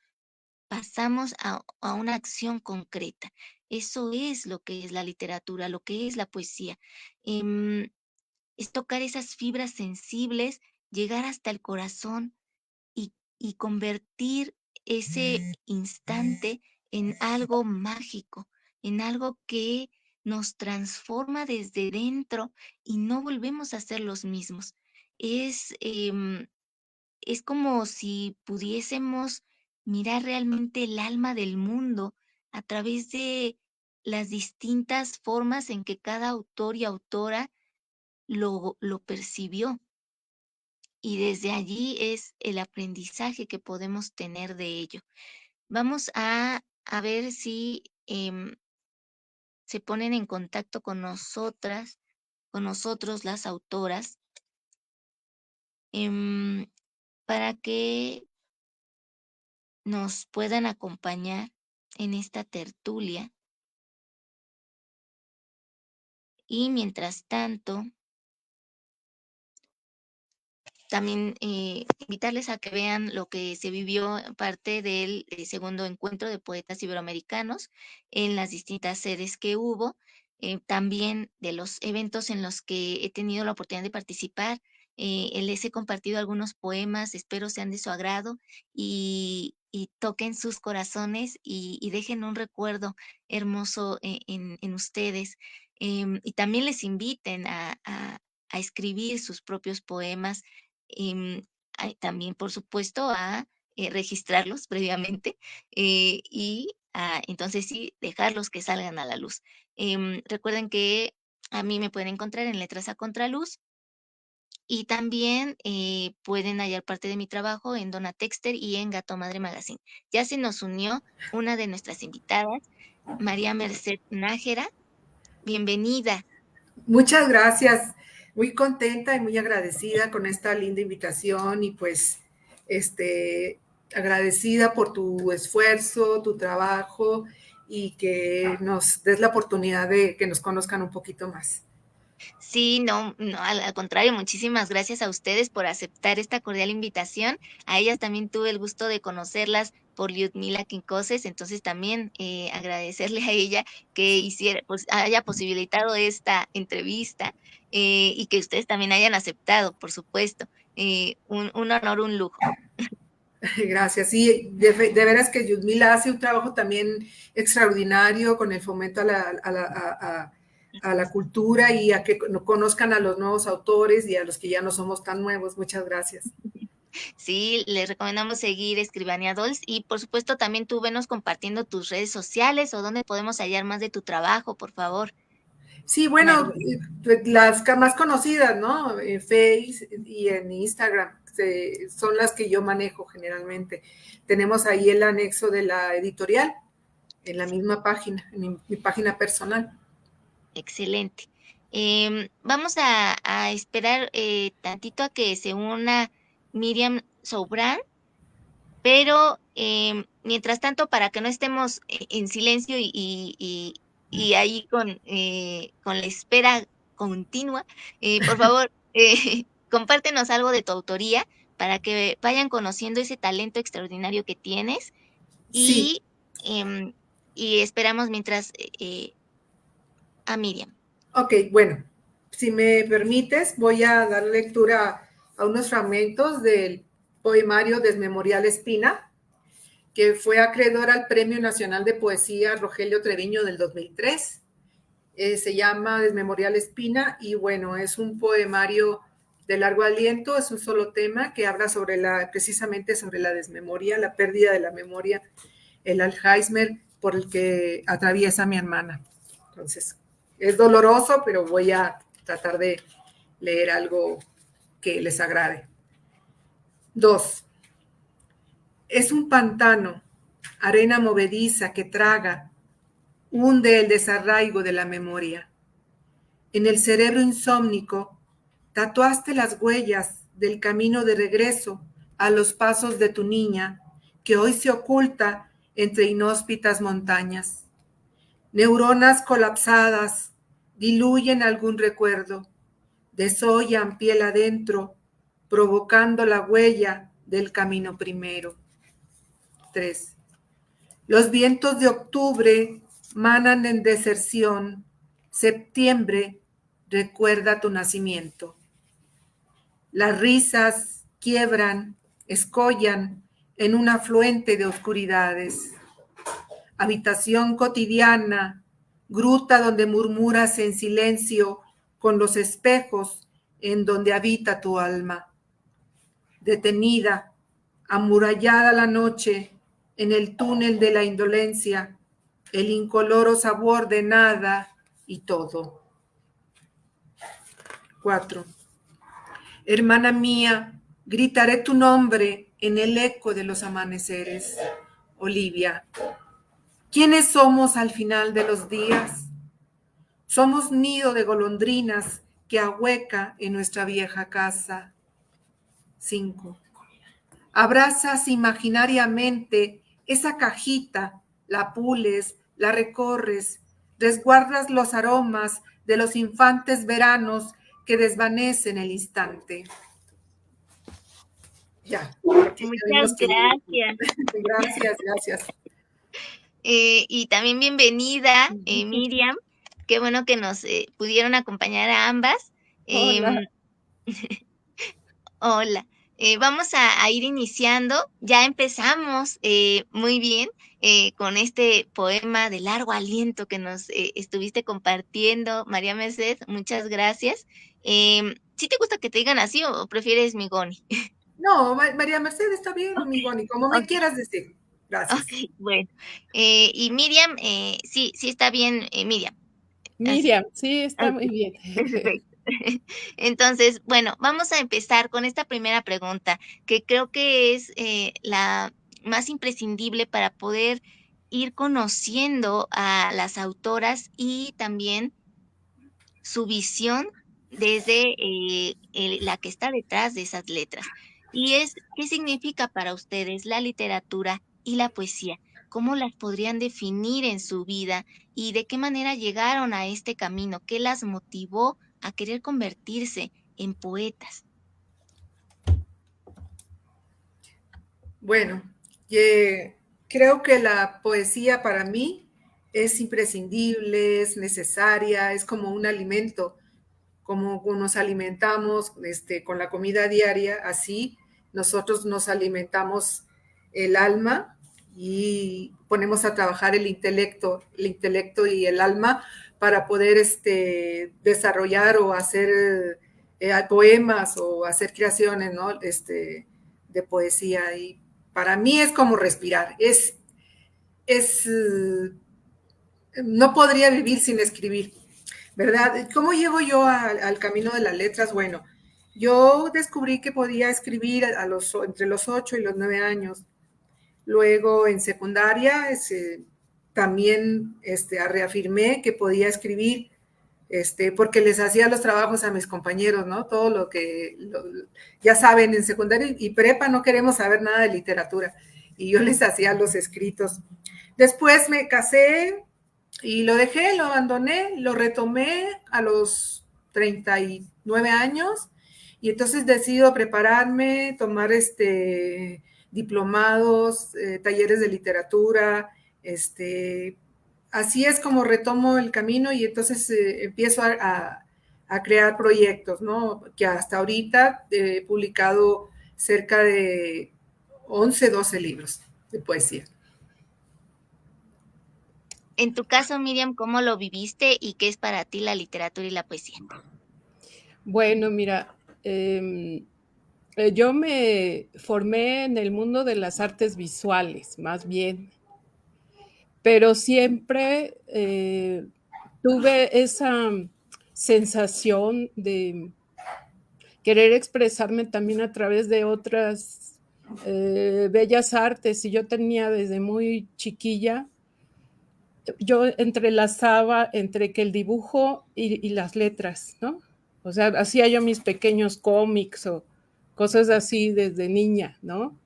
pasamos a una acción concreta. Eso es lo que es la literatura, lo que es la poesía. Em, es tocar esas fibras sensibles, llegar hasta el corazón y convertir ese instante en algo mágico, en algo que nos transforma desde dentro y no volvemos a ser los mismos. Es, es como si pudiésemos mirar realmente el alma del mundo a través de las distintas formas en que cada autor y autora lo percibió. Y desde allí es el aprendizaje que podemos tener de ello. Vamos a ver si se ponen en contacto con nosotras, con nosotros las autoras, em, para que nos puedan acompañar en esta tertulia. Y mientras tanto, también invitarles a que vean lo que se vivió en parte del segundo encuentro de poetas iberoamericanos en las distintas sedes que hubo, también de los eventos en los que he tenido la oportunidad de participar. Les he compartido algunos poemas, espero sean de su agrado y toquen sus corazones y dejen un recuerdo hermoso en ustedes. Y también les inviten a escribir sus propios poemas, también, por supuesto, a registrarlos previamente, y entonces sí, dejarlos que salgan a la luz. Recuerden que a mí me pueden encontrar en Letras a Contraluz y también pueden hallar parte de mi trabajo en Dona Texter y en Gato Madre Magazine. Ya se nos unió una de nuestras invitadas, María Merced Nájera. Bienvenida. Muchas gracias, muy contenta y muy agradecida con esta linda invitación y pues agradecida por tu esfuerzo, tu trabajo y que nos des la oportunidad de que nos conozcan un poquito más. Sí, no, no, al contrario, muchísimas gracias a ustedes por aceptar esta cordial invitación. A ellas también tuve el gusto de conocerlas por Liudmila Quincoses, entonces también agradecerle a ella que hiciera, pues haya posibilitado esta entrevista, y que ustedes también hayan aceptado, por supuesto. Un honor, un lujo. Gracias. Sí, de veras que Yudmila hace un trabajo también extraordinario con el fomento a la cultura y a que conozcan a los nuevos autores y a los que ya no somos tan nuevos. Muchas gracias. Sí, les recomendamos seguir Escribanía Dolls y por supuesto también tú venos compartiendo tus redes sociales o dónde podemos hallar más de tu trabajo, por favor. Sí, bueno, las más conocidas, ¿no? En Face y en Instagram son las que yo manejo generalmente. Tenemos ahí el anexo de la editorial en la misma página, en mi página personal. Excelente. Vamos a esperar tantito a que se una Miriam Sobran, pero mientras tanto, para que no estemos en silencio y ahí con la espera continua, por favor, compártenos algo de tu autoría para que vayan conociendo ese talento extraordinario que tienes Sí, y, y esperamos mientras a Miriam. ok, bueno, si me permites, voy a dar lectura a unos fragmentos del poemario Desmemorial Espina, que fue acreedor al Premio Nacional de Poesía Rogelio Treviño del 2003. Se llama Desmemorial Espina y bueno, es un poemario de largo aliento, es un solo tema que habla precisamente sobre la desmemoria, la pérdida de la memoria, el Alzheimer por el que atraviesa mi hermana. Entonces, es doloroso, pero voy a tratar de leer algo que les agrade. 2. Es un pantano, arena movediza que traga, hunde el desarraigo de la memoria. En el cerebro insómnico, tatuaste las huellas del camino de regreso a los pasos de tu niña, que hoy se oculta entre inhóspitas montañas. Neuronas colapsadas diluyen algún recuerdo, desollan piel adentro, provocando la huella del camino primero. 3. Los vientos de octubre manan en deserción. Septiembre recuerda tu nacimiento. Las risas quiebran, escollan en un afluente de oscuridades. Habitación cotidiana, gruta donde murmuras en silencio con los espejos en donde habita tu alma. Detenida, amurallada la noche, en el túnel de la indolencia, el incoloro sabor de nada y todo. 4. Hermana mía, gritaré tu nombre en el eco de los amaneceres. Olivia, ¿quiénes somos al final de los días? Somos nido de golondrinas que ahueca en nuestra vieja casa. 5. Abrazas imaginariamente esa cajita, la pules, la recorres, resguardas los aromas de los infantes veranos que desvanecen el instante. Ya, aquí Muchas tenemos que... gracias. Gracias. Y también bienvenida, Miriam. Qué bueno que nos pudieron acompañar a ambas. Hola. Hola. Vamos a ir iniciando. Ya empezamos muy bien con este poema de largo aliento que nos estuviste compartiendo, María Merced. Muchas gracias. ¿Sí te gusta que te digan así o prefieres Migoni? No, María Mercedes está bien, Ok, Migoni, como me ok. quieras decir. Gracias. Ok, bueno. Y Miriam, sí, sí está bien, Miriam. Así. Miriam, sí, está Ok, muy bien. perfecto. Entonces, bueno, vamos a empezar con esta primera pregunta, que creo que es la más imprescindible para poder ir conociendo a las autoras y también su visión desde la que está detrás de esas letras. Y es, ¿qué significa para ustedes la literatura y la poesía? ¿Cómo las podrían definir en su vida y de qué manera llegaron a este camino? ¿Qué las motivó a querer convertirse en poetas? Bueno, creo que la poesía para mí es imprescindible, es necesaria, es como un alimento, como nos alimentamos con la comida diaria, así nosotros nos alimentamos el alma y ponemos a trabajar el intelecto y el alma para poder desarrollar o hacer poemas o hacer creaciones, ¿no? De poesía. Y para mí es como respirar, no podría vivir sin escribir. ¿verdad? ¿Cómo llego yo al camino de las letras? Bueno, yo descubrí que podía escribir entre los 8 y los 9 años. Luego en secundaria también reafirmé que podía escribir, porque les hacía los trabajos a mis compañeros, ¿no? Todo ya saben, en secundaria y prepa no queremos saber nada de literatura, y yo les hacía los escritos. Después me casé y lo dejé, lo abandoné, lo retomé a los 39 años, y entonces decido prepararme, tomar diplomados, talleres de literatura, así es como retomo el camino, y entonces empiezo a crear proyectos, ¿no? Que hasta ahorita he publicado cerca de 11, 12 libros de poesía. En tu caso, Miriam, ¿cómo lo viviste y qué es para ti la literatura y la poesía? Bueno, mira, yo me formé en el mundo de las artes visuales, más bien, pero siempre tuve esa sensación de querer expresarme también a través de otras bellas artes, y yo tenía desde muy chiquilla, yo entrelazaba entre que el dibujo y las letras, ¿no? O sea, hacía yo mis pequeños cómics o cosas así desde niña, ¿no?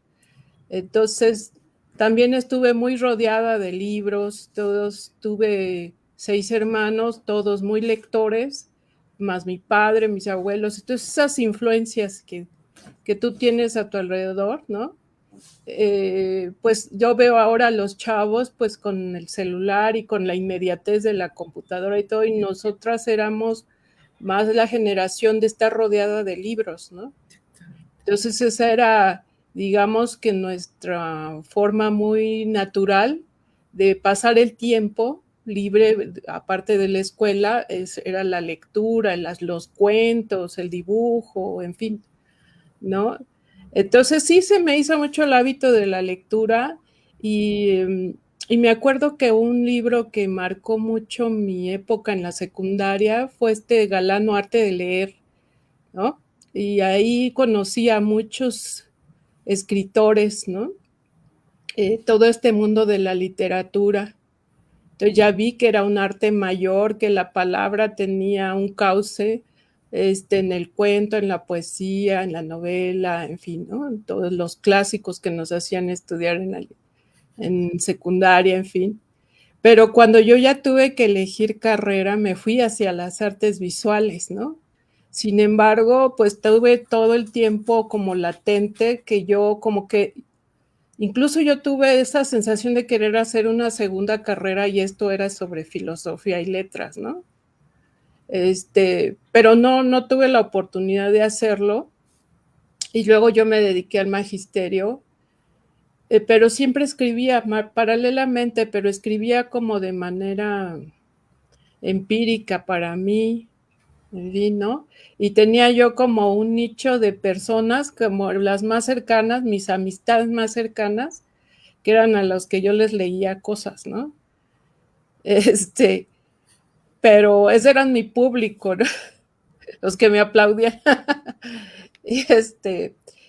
Entonces, también estuve muy rodeada de libros, tuve 6 hermanos, todos muy lectores, más mi padre, mis abuelos, entonces esas influencias que tú tienes a tu alrededor, ¿no? Pues yo veo ahora a los chavos pues con el celular y con la inmediatez de la computadora y todo, y nosotras éramos más la generación de estar rodeada de libros, ¿no? Entonces esa era, digamos que nuestra forma muy natural de pasar el tiempo libre, aparte de la escuela, era la lectura, los cuentos, el dibujo, en fin, ¿no? Entonces sí se me hizo mucho el hábito de la lectura, y me acuerdo que un libro que marcó mucho mi época en la secundaria fue Galano Arte de Leer, ¿no? Y ahí conocí a muchos escritores, ¿no? Todo este mundo de la literatura. Entonces ya vi que era un arte mayor, que la palabra tenía un cauce en el cuento, en la poesía, en la novela, en fin, ¿no? En todos los clásicos que nos hacían estudiar en secundaria, en fin. Pero cuando yo ya tuve que elegir carrera, me fui hacia las artes visuales, ¿no? Sin embargo, pues tuve todo el tiempo como latente que yo como que, incluso yo tuve esa sensación de querer hacer una segunda carrera, y esto era sobre filosofía y letras, ¿no? Pero no tuve la oportunidad de hacerlo, y luego yo me dediqué al magisterio, pero siempre escribía paralelamente, pero escribía como de manera empírica para mí, ¿no? Y tenía yo como un nicho de personas, como las más cercanas, mis amistades más cercanas, que eran a los que yo les leía cosas, ¿no? Pero ese era mi público, ¿no? Los que me aplaudían.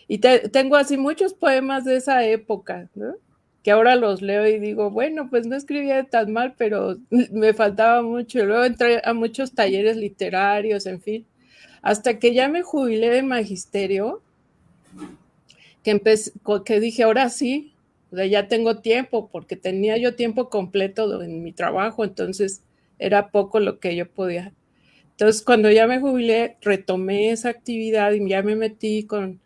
y tengo así muchos poemas de esa época, ¿no? Que ahora los leo y digo, bueno, pues no escribía tan mal, pero me faltaba mucho. Luego entré a muchos talleres literarios, en fin, hasta que ya me jubilé de magisterio, que dije, ahora sí, o sea, ya tengo tiempo, porque tenía yo tiempo completo en mi trabajo, entonces era poco lo que yo podía. Entonces, cuando ya me jubilé, retomé esa actividad y ya me metí con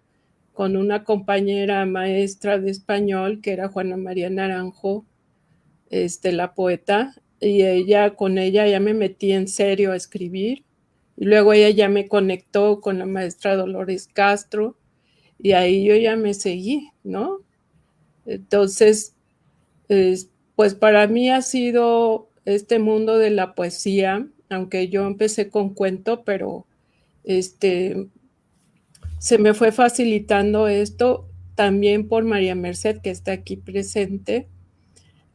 una compañera maestra de español, que era Juana María Naranjo, la poeta, y con ella ya me metí en serio a escribir. Y luego ella ya me conectó con la maestra Dolores Castro, y ahí yo ya me seguí, ¿no? Entonces, pues para mí ha sido este mundo de la poesía, aunque yo empecé con cuento, pero se me fue facilitando esto también por María Merced, que está aquí presente,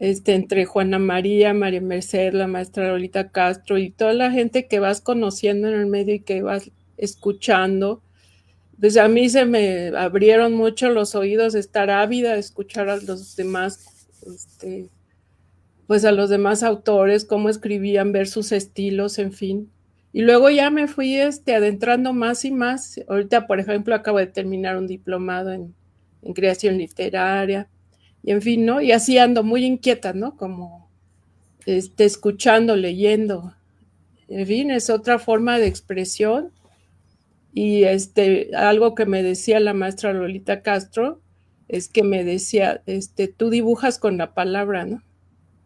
entre Juana María, María Merced, la maestra Lolita Castro y toda la gente que vas conociendo en el medio y que vas escuchando. Pues a mí se me abrieron mucho los oídos, estar ávida de escuchar a los demás, pues a los demás autores, cómo escribían, ver sus estilos, en fin. Y luego ya me fui adentrando más y más. Ahorita, por ejemplo, acabo de terminar un diplomado en creación literaria. Y en fin, ¿no? Y así ando muy inquieta, ¿no? Como escuchando, leyendo. En fin, es otra forma de expresión. Y algo que me decía la maestra Lolita Castro es que me decía, tú dibujas con la palabra, ¿no?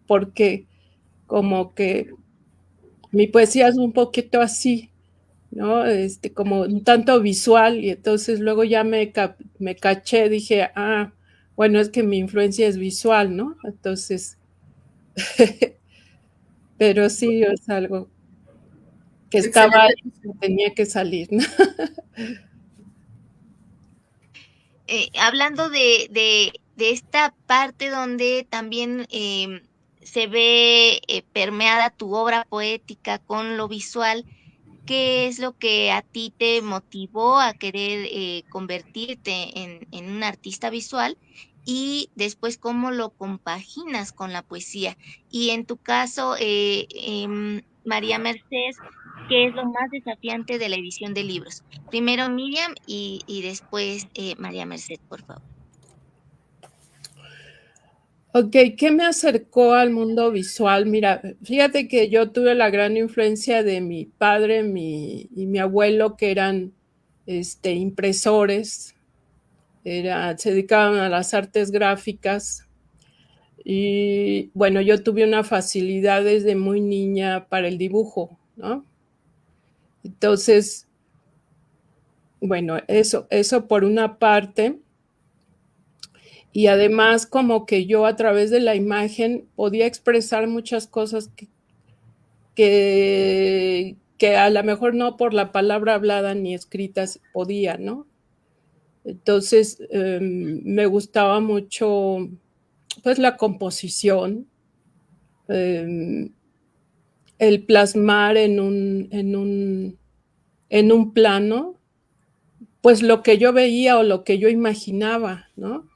Porque como que mi poesía es un poquito así, ¿no? Como un tanto visual, y entonces luego ya me caché, dije, bueno, es que mi influencia es visual, ¿no? Entonces, pero sí es algo que estaba ahí, que tenía que salir, ¿no? Hablando de esta parte donde también se ve permeada tu obra poética con lo visual, ¿qué es lo que a ti te motivó a querer convertirte en un artista visual? Y después, ¿cómo lo compaginas con la poesía? Y en tu caso, María Mercedes, ¿qué es lo más desafiante de la edición de libros? Primero Miriam y después María Merced, por favor. Ok, ¿qué me acercó al mundo visual? Mira, fíjate que yo tuve la gran influencia de mi padre y mi abuelo, que eran impresores, se dedicaban a las artes gráficas. Y bueno, yo tuve una facilidad desde muy niña para el dibujo, ¿no? Entonces, bueno, eso por una parte. Y además como que yo a través de la imagen podía expresar muchas cosas que a lo mejor no por la palabra hablada ni escritas podía, ¿no? Entonces me gustaba mucho pues la composición, el plasmar en un plano pues lo que yo veía o lo que yo imaginaba, ¿no?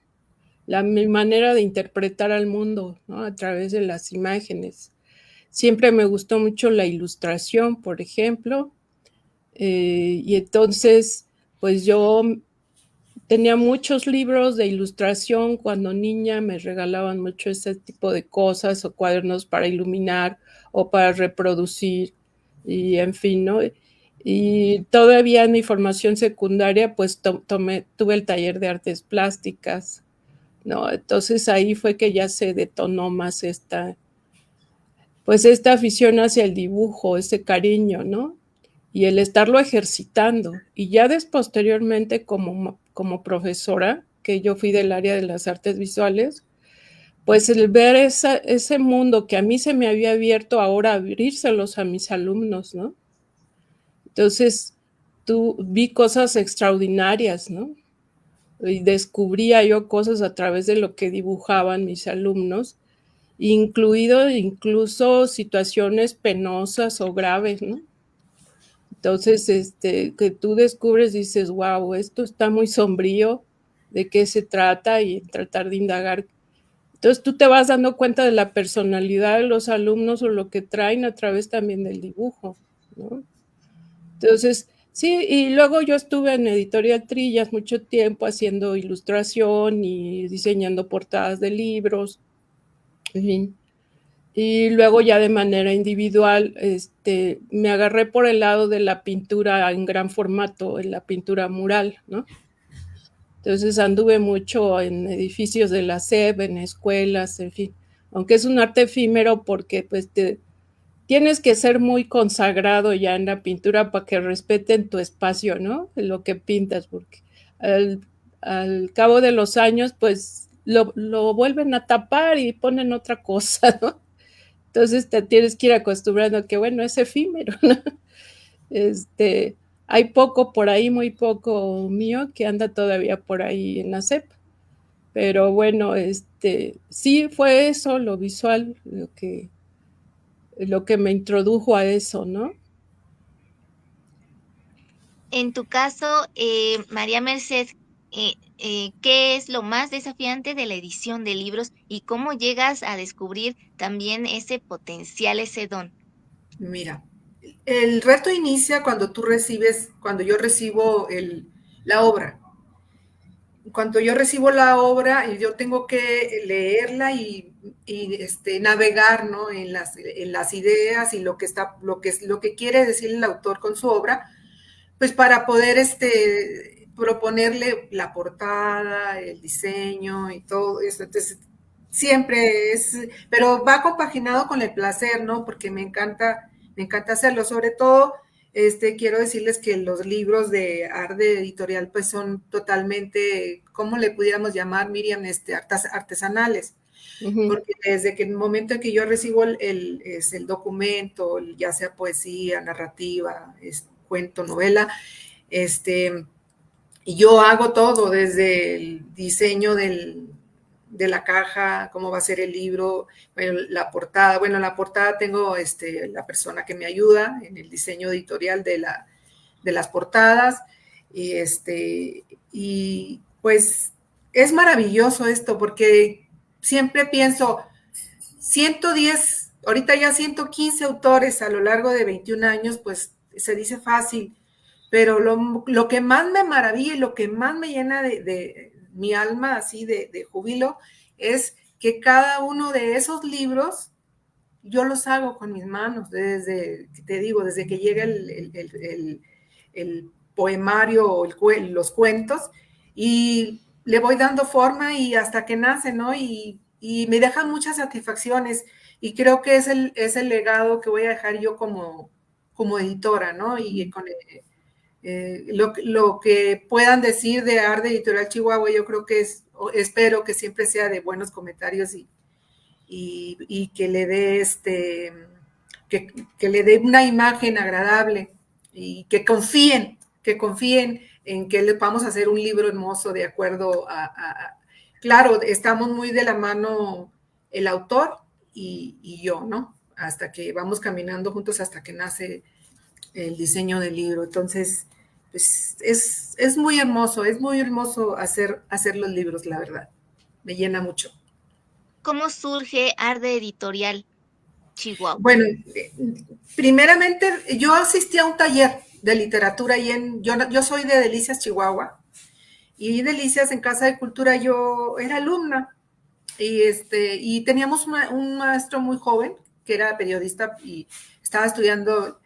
Mi manera de interpretar al mundo, ¿no? A través de las imágenes. Siempre me gustó mucho la ilustración, por ejemplo, y entonces, pues yo tenía muchos libros de ilustración cuando niña, me regalaban mucho ese tipo de cosas o cuadernos para iluminar o para reproducir, y en fin, ¿no? Y todavía en mi formación secundaria, pues tuve el taller de artes plásticas, ¿no? Entonces ahí fue que ya se detonó más esta afición hacia el dibujo, ese cariño, ¿no? Y el estarlo ejercitando. Y ya posteriormente como profesora, que yo fui del área de las artes visuales, pues el ver ese mundo que a mí se me había abierto, ahora abrírselos a mis alumnos, ¿no? Entonces, vi cosas extraordinarias, ¿no? Y descubría yo cosas a través de lo que dibujaban mis alumnos, incluso situaciones penosas o graves, ¿no? Entonces, que tú descubres, dices, wow, esto está muy sombrío, ¿de qué se trata? Y tratar de indagar. Entonces tú te vas dando cuenta de la personalidad de los alumnos o lo que traen a través también del dibujo, ¿no? Entonces, sí, y luego yo estuve en Editorial Trillas mucho tiempo haciendo ilustración y diseñando portadas de libros, en fin. Y luego ya de manera individual, me agarré por el lado de la pintura en gran formato, en la pintura mural, ¿no? Entonces anduve mucho en edificios de la SEP, en escuelas, en fin. Aunque es un arte efímero porque pues tienes que ser muy consagrado ya en la pintura para que respeten tu espacio, ¿no? Lo que pintas, porque al cabo de los años, pues lo vuelven a tapar y ponen otra cosa, ¿no? Entonces te tienes que ir acostumbrando a que, bueno, es efímero, ¿no? Hay poco por ahí, muy poco mío, que anda todavía por ahí en la SEP. Pero bueno, sí fue eso, lo visual, lo que me introdujo a eso, ¿no? En tu caso, María Merced, ¿qué es lo más desafiante de la edición de libros y cómo llegas a descubrir también ese potencial, ese don? Mira, el reto inicia cuando cuando yo recibo la obra. Cuando yo recibo la obra, yo tengo que leerla y navegar, ¿no? en las ideas y lo que quiere decir el autor con su obra, pues para poder proponerle la portada, el diseño y todo eso. Entonces, siempre pero va compaginado con el placer, ¿no? Porque me encanta hacerlo. Sobre todo, quiero decirles que los libros de Arde Editorial, pues son totalmente, ¿cómo le pudiéramos llamar, Miriam? Artesanales. Ujú. Porque desde que el momento en que yo recibo el documento, ya sea poesía, narrativa, cuento, novela, y yo hago todo, desde el diseño de la caja, cómo va a ser el libro, bueno, la portada. Bueno, la portada tengo la persona que me ayuda en el diseño editorial de las portadas. Y, y pues es maravilloso esto, porque siempre pienso, 110, ahorita ya 115 autores a lo largo de 21 años, pues se dice fácil, pero lo que más me maravilla y lo que más me llena de mi alma así de júbilo es que cada uno de esos libros yo los hago con mis manos, te digo, desde que llega el poemario o los cuentos, y le voy dando forma y hasta que nace, ¿no? Y me dejan muchas satisfacciones, y creo que es el legado que voy a dejar yo como editora, ¿no? Y con lo que puedan decir de Arde Editorial Chihuahua, yo creo que espero que siempre sea de buenos comentarios y que le dé que le dé una imagen agradable, y que confíen en que le vamos a hacer un libro hermoso de acuerdo claro, estamos muy de la mano el autor y yo, ¿no? Hasta que vamos caminando juntos hasta que nace el diseño del libro. Entonces, pues es muy hermoso hacer los libros, la verdad. Me llena mucho. ¿Cómo surge Arde Editorial Chihuahua? Bueno, primeramente yo asistí a un taller de literatura yo soy de Delicias, Chihuahua, y Delicias en Casa de Cultura yo era alumna, y teníamos un maestro muy joven que era periodista y estaba estudiando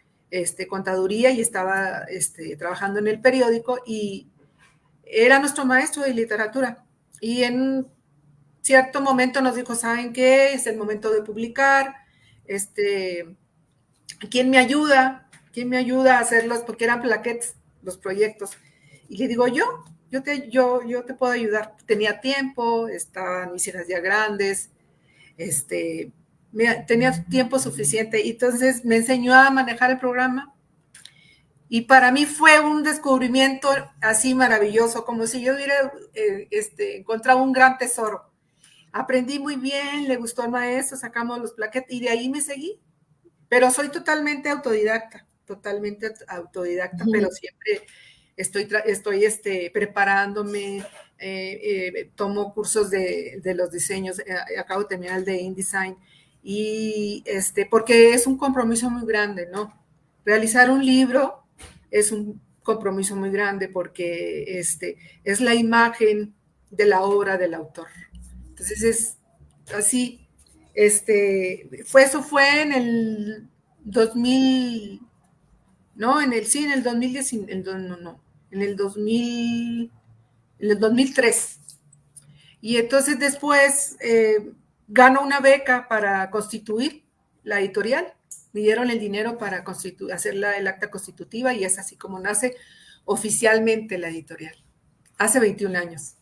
contaduría y estaba trabajando en el periódico, y era nuestro maestro de literatura. Y en cierto momento nos dijo, ¿saben qué? Es el momento de publicar. ¿Quién me ayuda? ¿Quién me ayuda a hacerlos? Porque eran plaquettes, los proyectos. Y le digo, yo te puedo ayudar. Tenía tiempo, estaban mis hijas ya grandes, tenía tiempo suficiente. Y entonces me enseñó a manejar el programa. Y para mí fue un descubrimiento así maravilloso, como si yo hubiera encontrado un gran tesoro. Aprendí muy bien, le gustó al maestro, sacamos los plaquetes y de ahí me seguí. Pero soy totalmente autodidacta, pero siempre estoy preparándome, tomo cursos de los diseños, acabo de terminar el de InDesign, y porque es un compromiso muy grande, ¿no? Realizar un libro es un compromiso muy grande porque es la imagen de la obra del autor. Entonces es así, eso fue en el 2000, no, en el 2010, no, en el 2000, en el 2003. Y entonces después gano una beca para constituir la editorial. Me dieron el dinero para hacer el acta constitutiva, y es así como nace oficialmente la editorial, hace 21 años.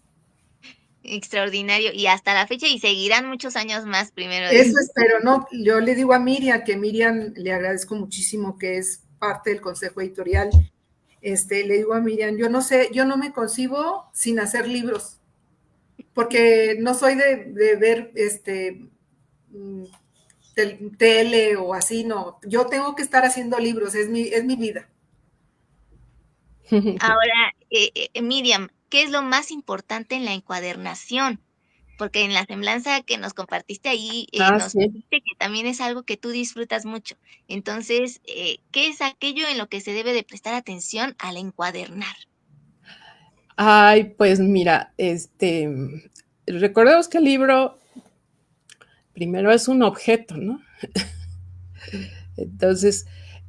Extraordinario. Y hasta la fecha, y seguirán muchos años más, primero Dios. Eso espero, ¿no? Yo le digo a Miriam, que Miriam le agradezco muchísimo, que es parte del consejo editorial. Le digo a Miriam, yo no sé, yo no me concibo sin hacer libros, porque no soy de ver tele o así, no. Yo tengo que estar haciendo libros, es mi vida. Ahora, Miriam, ¿qué es lo más importante en la encuadernación? Porque en la semblanza que nos compartiste ahí, nos Sí. dijiste que también es algo que tú disfrutas mucho. Entonces, ¿qué es aquello en lo que se debe de prestar atención al encuadernar? Ay, pues mira, recordemos que el libro primero es un objeto, ¿no? Entonces,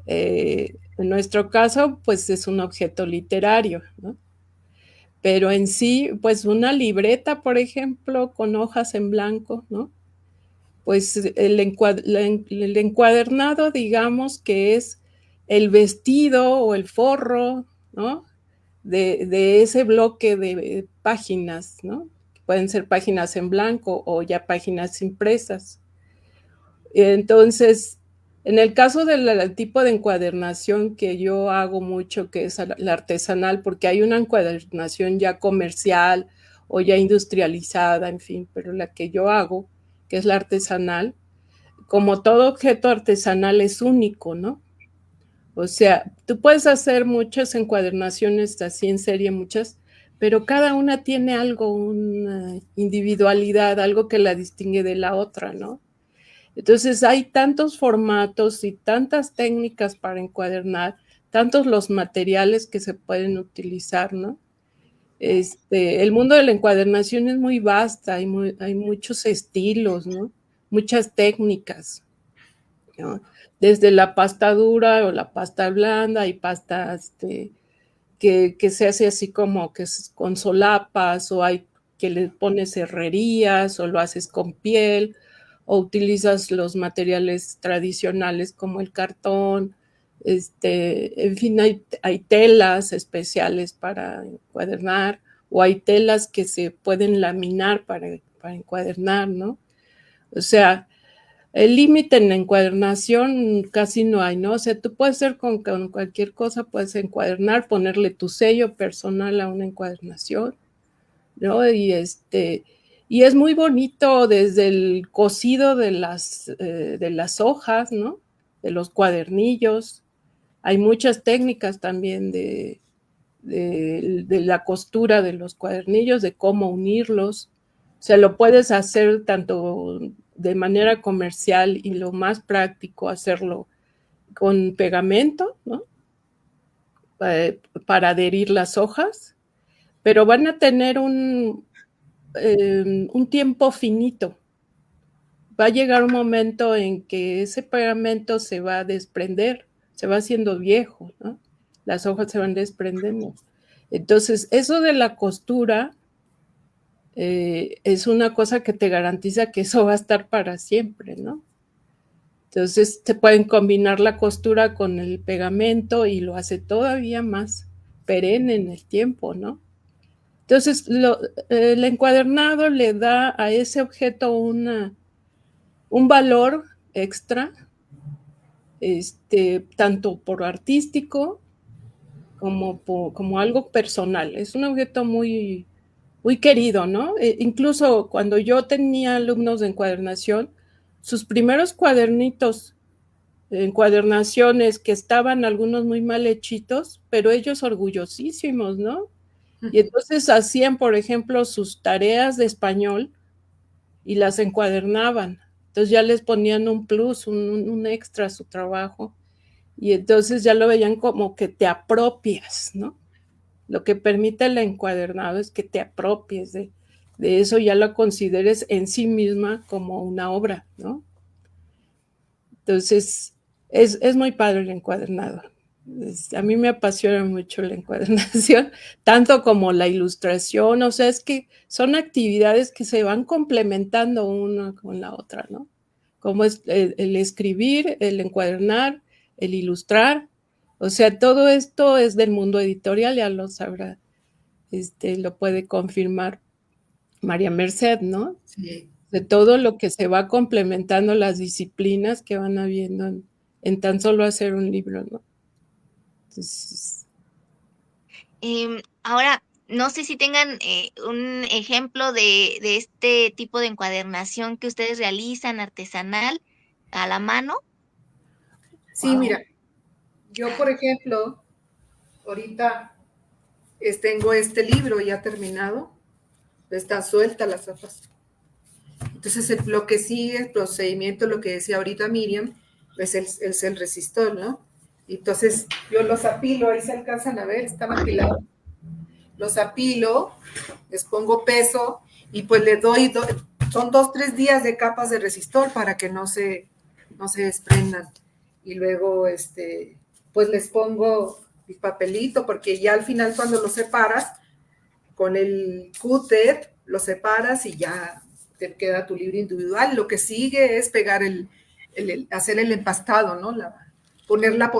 en nuestro caso, pues es un objeto literario, ¿no? Pero en sí, pues una libreta, por ejemplo, con hojas en blanco, ¿no? Pues el encuadernado, digamos que es el vestido o el forro, ¿no? De ese bloque de páginas, ¿no? Pueden ser páginas en blanco o ya páginas impresas. Entonces, en el caso del tipo de encuadernación que yo hago mucho, que es la artesanal, porque hay una encuadernación ya comercial o ya industrializada, en fin, pero la que yo hago, que es la artesanal, como todo objeto artesanal es único, ¿no? O sea, tú puedes hacer muchas encuadernaciones así en serie, muchas, pero cada una tiene algo, una individualidad, algo que la distingue de la otra, ¿no? Entonces hay tantos formatos y tantas técnicas para encuadernar, tantos los materiales que se pueden utilizar, ¿no? El mundo de la encuadernación es muy vasta, hay muchos estilos, ¿no? Muchas técnicas, ¿no? Desde la pasta dura o la pasta blanda, hay pasta que se hace así como que es con solapas, o hay que le pones herrerías o lo haces con piel, o utilizas los materiales tradicionales como el cartón, en fin, hay telas especiales para encuadernar, o hay telas que se pueden laminar para encuadernar, ¿no? O sea, el límite en la encuadernación casi no hay, ¿no? O sea, tú puedes hacer con cualquier cosa, puedes encuadernar, ponerle tu sello personal a una encuadernación, ¿no? Y es muy bonito desde el cosido de las hojas, ¿no? De los cuadernillos. Hay muchas técnicas también de la costura de los cuadernillos, de cómo unirlos. O sea, lo puedes hacer tanto de manera comercial y lo más práctico hacerlo con pegamento, ¿no? Para adherir las hojas, pero van a tener un tiempo finito. Va a llegar un momento en que ese pegamento se va a desprender, se va haciendo viejo, ¿no? Las hojas se van desprendiendo. Entonces, eso de la costura es una cosa que te garantiza que eso va a estar para siempre, ¿no? Entonces, se pueden combinar la costura con el pegamento y lo hace todavía más perenne en el tiempo, ¿no? Entonces, el encuadernado le da a ese objeto un valor extra, tanto por artístico como algo personal. Es un objeto muy, muy querido, ¿no? Incluso cuando yo tenía alumnos de encuadernación, sus primeros cuadernitos, encuadernaciones que estaban algunos muy mal hechitos, pero ellos orgullosísimos, ¿no? Y entonces hacían, por ejemplo, sus tareas de español y las encuadernaban. Entonces ya les ponían un plus, un extra a su trabajo. Y entonces ya lo veían como que te apropias, ¿no? Lo que permite el encuadernado es que te apropies de eso, ya lo consideres en sí misma como una obra, ¿no? Entonces, es muy padre el encuadernado. A mí me apasiona mucho la encuadernación, tanto como la ilustración, o sea, es que son actividades que se van complementando una con la otra, ¿no? Como es el escribir, el encuadernar, el ilustrar, o sea, todo esto es del mundo editorial, ya lo sabrá, lo puede confirmar María Merced, ¿no? Sí. De todo lo que se va complementando, las disciplinas que van habiendo en tan solo hacer un libro, ¿no? Entonces, Ahora, no sé si tengan un ejemplo de este tipo de encuadernación que ustedes realizan artesanal a la mano. Sí, mira, yo por ejemplo, ahorita tengo este libro ya terminado, está suelta las hojas. Entonces, lo que sigue, el procedimiento, lo que decía ahorita Miriam, pues es el resistor, ¿no? Entonces, yo los apilo, ahí se alcanzan a ver, están apilados. Los apilo, les pongo peso y pues le doy, son 2-3 días de capas de resistor para que no se desprendan. Y luego, pues les pongo el papelito, porque ya al final cuando lo separas, con el cúter lo separas y ya te queda tu libro individual. Lo que sigue es pegar hacer el empastado, ¿no? Poner la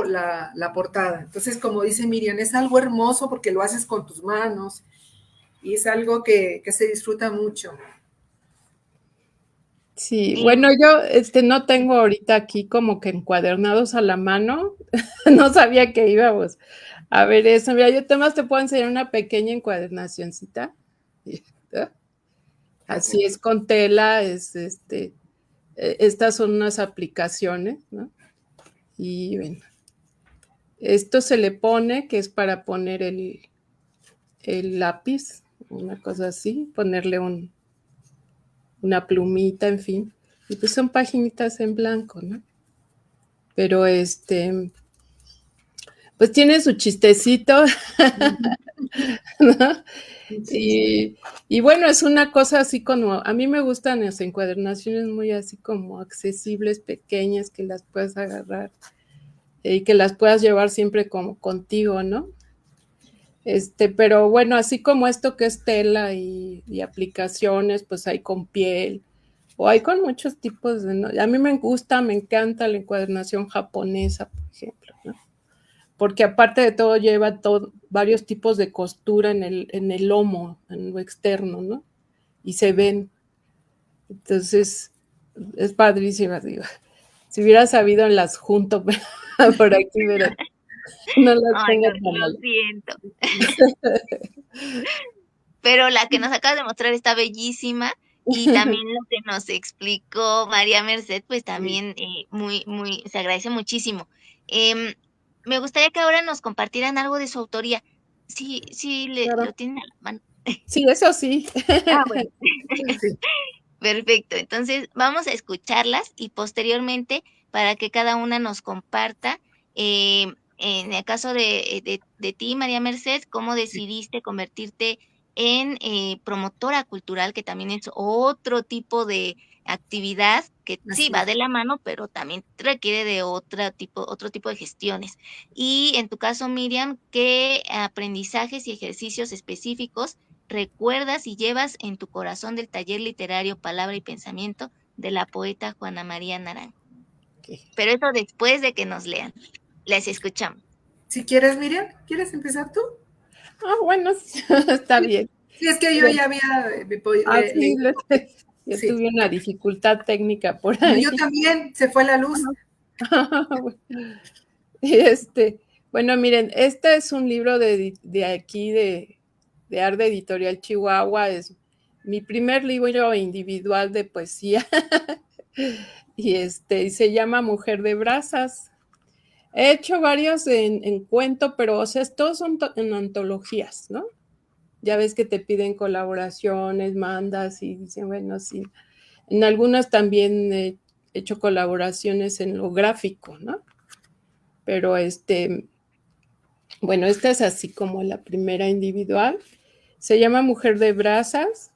portada. Entonces, como dice Miriam, es algo hermoso porque lo haces con tus manos y es algo que se disfruta mucho. Sí, bueno, yo no tengo ahorita aquí como que encuadernados a la mano. No sabía que íbamos a ver eso. Mira, yo además te puedo enseñar una pequeña encuadernacioncita. Así es con tela, estas son unas aplicaciones, ¿no? Y bueno, esto se le pone, que es para poner el lápiz, una cosa así, ponerle una plumita, en fin. Y pues son paginitas en blanco, ¿no? Pero pues tiene su chistecito, ¿no? Y bueno, es una cosa así como, a mí me gustan las encuadernaciones muy así como accesibles, pequeñas, que las puedes agarrar y que las puedas llevar siempre como contigo, ¿no? Pero bueno, así como esto que es tela y aplicaciones, pues hay con piel o hay con muchos tipos de, ¿no? A mí me gusta, me encanta la encuadernación japonesa, por ejemplo, ¿no? Porque aparte de todo lleva varios tipos de costura en el lomo, en lo externo, ¿no? Y se ven. Entonces, es padrísima, digo. Si hubiera sabido, las junto por aquí, pero no las Ay, tengo no, tan lo mal. siento. Pero la que nos acabas de mostrar está bellísima y también lo que nos explicó María Merced, pues también muy, se agradece muchísimo. Em, Me gustaría que ahora nos compartieran algo de su autoría. Sí, sí, lo Claro. tienen a la mano. Sí, eso sí. Ah, bueno. Sí. Perfecto. Entonces, vamos a escucharlas y posteriormente para que cada una nos comparta, en el caso de ti, María Merced, cómo decidiste convertirte en promotora cultural, que también es otro tipo de actividad que sí Así va es. de la mano, pero también requiere de otro tipo de gestiones. Y en tu caso, Miriam, ¿qué aprendizajes y ejercicios específicos recuerdas y llevas en tu corazón del taller literario Palabra y Pensamiento de la poeta Juana María Naranjo? Okay. Pero eso después de que nos lean. Les escuchamos. Si quieres, Miriam, ¿quieres empezar tú? Ah, bueno, está bien. Sí, es que yo ya había Sí, leído. yo Sí. tuve una dificultad técnica por No, ahí. yo también, se fue la luz. Bueno, miren, este es un libro de aquí, de Arde Editorial Chihuahua. Es mi primer libro individual de poesía. Y se llama Mujer de Brasas. He hecho varios en cuento, pero o sea, todos son en antologías, ¿no? Ya ves que te piden colaboraciones, mandas y dicen, bueno, sí. En algunas también he hecho colaboraciones en lo gráfico, ¿no? Pero bueno, esta es así como la primera individual. Se llama Mujer de Brasas.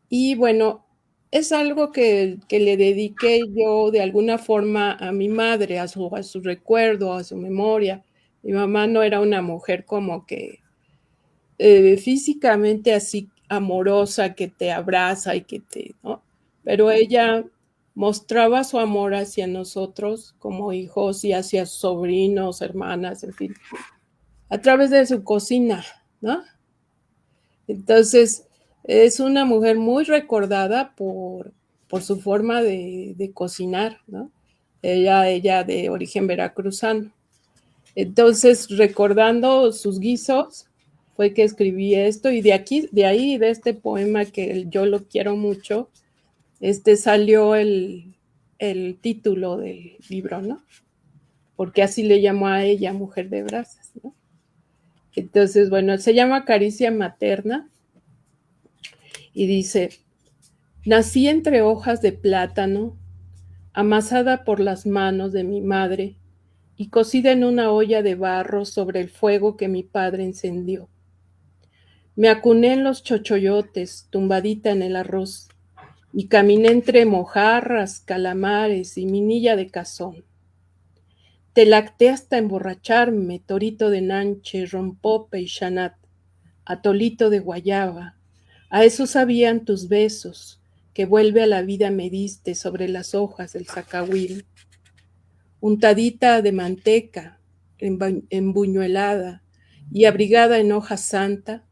Y bueno, es algo que le dediqué yo de alguna forma a mi madre, a su recuerdo, a su memoria. Mi mamá no era una mujer como que físicamente así amorosa, que te abraza y que ¿no? Pero ella mostraba su amor hacia nosotros como hijos y hacia sobrinos, hermanas, en fin, a través de su cocina, ¿no? Entonces, es una mujer muy recordada por su forma de cocinar, ¿no? Ella de origen veracruzano. Entonces, recordando sus guisos, fue que escribí esto, y de ahí, de este poema que yo lo quiero mucho, salió el título del libro, ¿no? Porque así le llamó a ella, Mujer de Brasas, ¿no? Entonces, bueno, se llama Caricia Materna y dice: nací entre hojas de plátano, amasada por las manos de mi madre y cocida en una olla de barro sobre el fuego que mi padre encendió. Me acuné en los chochoyotes, tumbadita en el arroz, y caminé entre mojarras, calamares y minilla de cazón. Te lacté hasta emborracharme, torito de nanche, rompope y chanat, atolito de guayaba. A eso sabían tus besos, que vuelve a la vida me diste sobre las hojas del zacahuil. Untadita de manteca, embuñuelada y abrigada en hoja santa,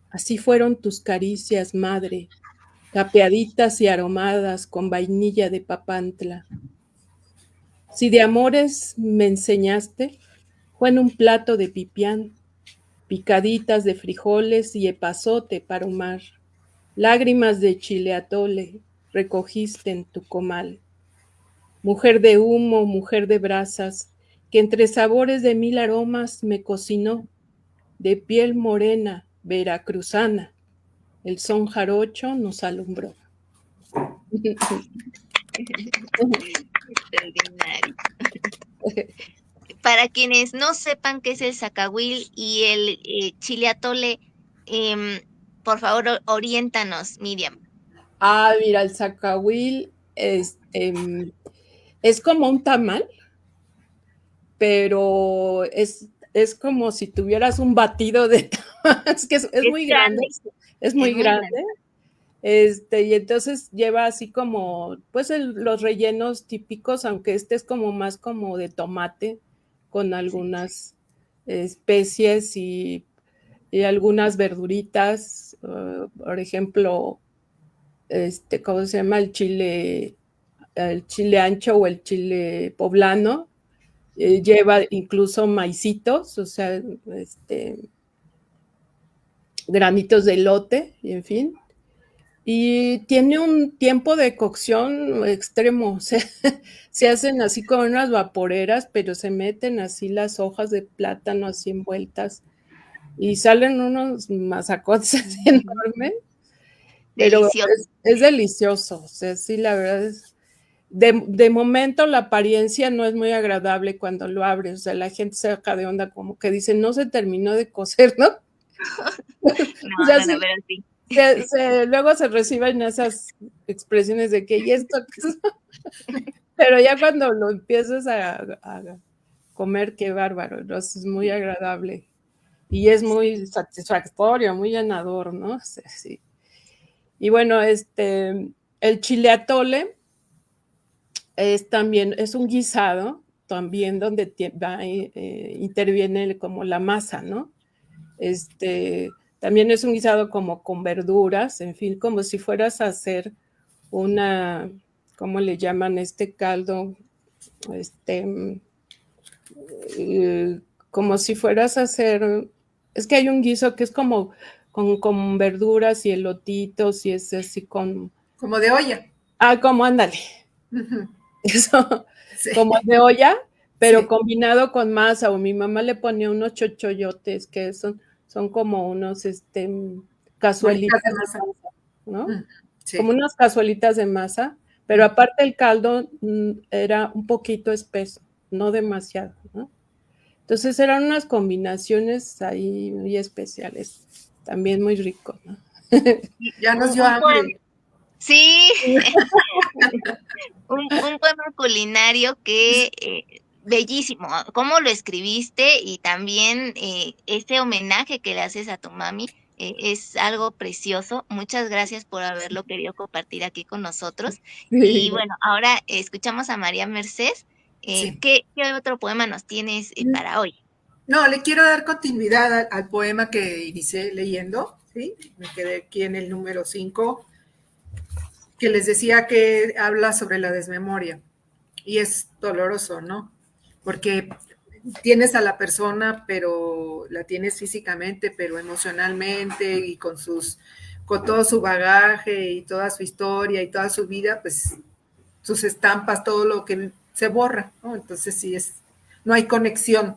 así fueron tus caricias, madre, capeaditas y aromadas con vainilla de papantla. Si de amores me enseñaste, fue en un plato de pipián, picaditas de frijoles y epazote para ahumar, lágrimas de chile atole recogiste en tu comal. Mujer de humo, mujer de brasas, que entre sabores de 1000 aromas me cocinó, de piel morena, veracruzana, el son jarocho nos alumbró. Extraordinario. Para quienes no sepan qué es el zacahuil y el chile atole, por favor, oriéntanos, Miriam. Mira, el zacahuil es como un tamal, pero es como si tuvieras un batido de tamal. Es que es muy grande, es muy grande. Y entonces lleva así como, pues los rellenos típicos, aunque es como más como de tomate, con algunas especies y algunas verduritas, por ejemplo, ¿cómo se llama? El chile ancho o el chile poblano, lleva incluso maicitos, o sea, granitos de elote, y en fin. Y tiene un tiempo de cocción extremo, se hacen así con unas vaporeras, pero se meten así las hojas de plátano así envueltas y salen unos mazacotes así enormes, pero es delicioso, o sea, sí, la verdad es, de momento la apariencia no es muy agradable cuando lo abres, o sea, la gente se saca de onda como que dice, no se terminó de cocer, ¿no? No, pero sí. Luego se reciben esas expresiones de que, ¿y esto qué es? Pero ya cuando lo empiezas a comer, qué bárbaro, ¿no? Es muy agradable y es muy satisfactorio, muy llenador, ¿no? Sí. Y bueno, el chile atole también es un guisado, también donde interviene como la masa, ¿no? También es un guisado como con verduras, en fin, como si fueras a hacer una, ¿cómo le llaman este caldo? Como si fueras a hacer, es que hay un guiso que es como con verduras y elotitos y es así con... Como de olla. Como ándale. Uh-huh. Eso, sí. Como de olla, pero sí, combinado con masa, o mi mamá le ponía unos chochoyotes que son como unos cazuelitas de masa, ¿no? Sí. Como unas cazuelitas de masa, pero aparte el caldo era un poquito espeso, no demasiado, ¿no? Entonces eran unas combinaciones ahí muy especiales, también muy ricos, ¿no? Ya nos dio hambre. Sí, un poema culinario que bellísimo, cómo lo escribiste y también ese homenaje que le haces a tu mami es algo precioso. Muchas gracias por haberlo querido compartir aquí con nosotros. Sí. Y bueno, ahora escuchamos a María Mercedes. Sí. ¿Qué otro poema nos tienes para hoy? No, le quiero dar continuidad al poema que inicié leyendo, ¿sí? Me quedé aquí en el número 5, que les decía que habla sobre la desmemoria. Y es doloroso, ¿no? Porque tienes a la persona, pero la tienes físicamente, pero emocionalmente y con todo su bagaje y toda su historia y toda su vida, pues sus estampas, todo lo que se borra, ¿no? Entonces sí no hay conexión.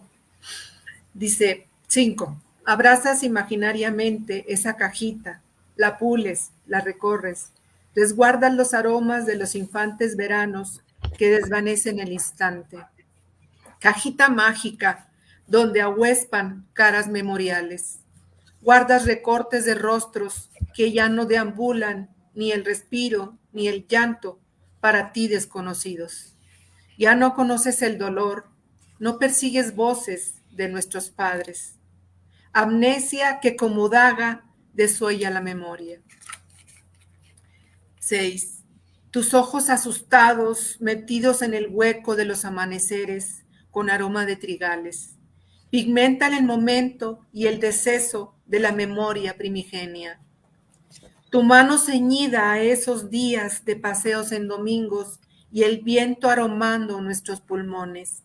Dice 5. Abrazas imaginariamente esa cajita, la pules, la recorres, resguardas los aromas de los infantes veranos que desvanecen el instante. Cajita mágica, donde ahuespan caras memoriales. Guardas recortes de rostros que ya no deambulan, ni el respiro, ni el llanto, para ti desconocidos. Ya no conoces el dolor, no persigues voces de nuestros padres. Amnesia que como daga desuella la memoria. 6. Tus ojos asustados, metidos en el hueco de los amaneceres, con aroma de trigales, pigmentan el momento y el deceso de la memoria primigenia. Tu mano ceñida a esos días de paseos en domingos y el viento aromando nuestros pulmones.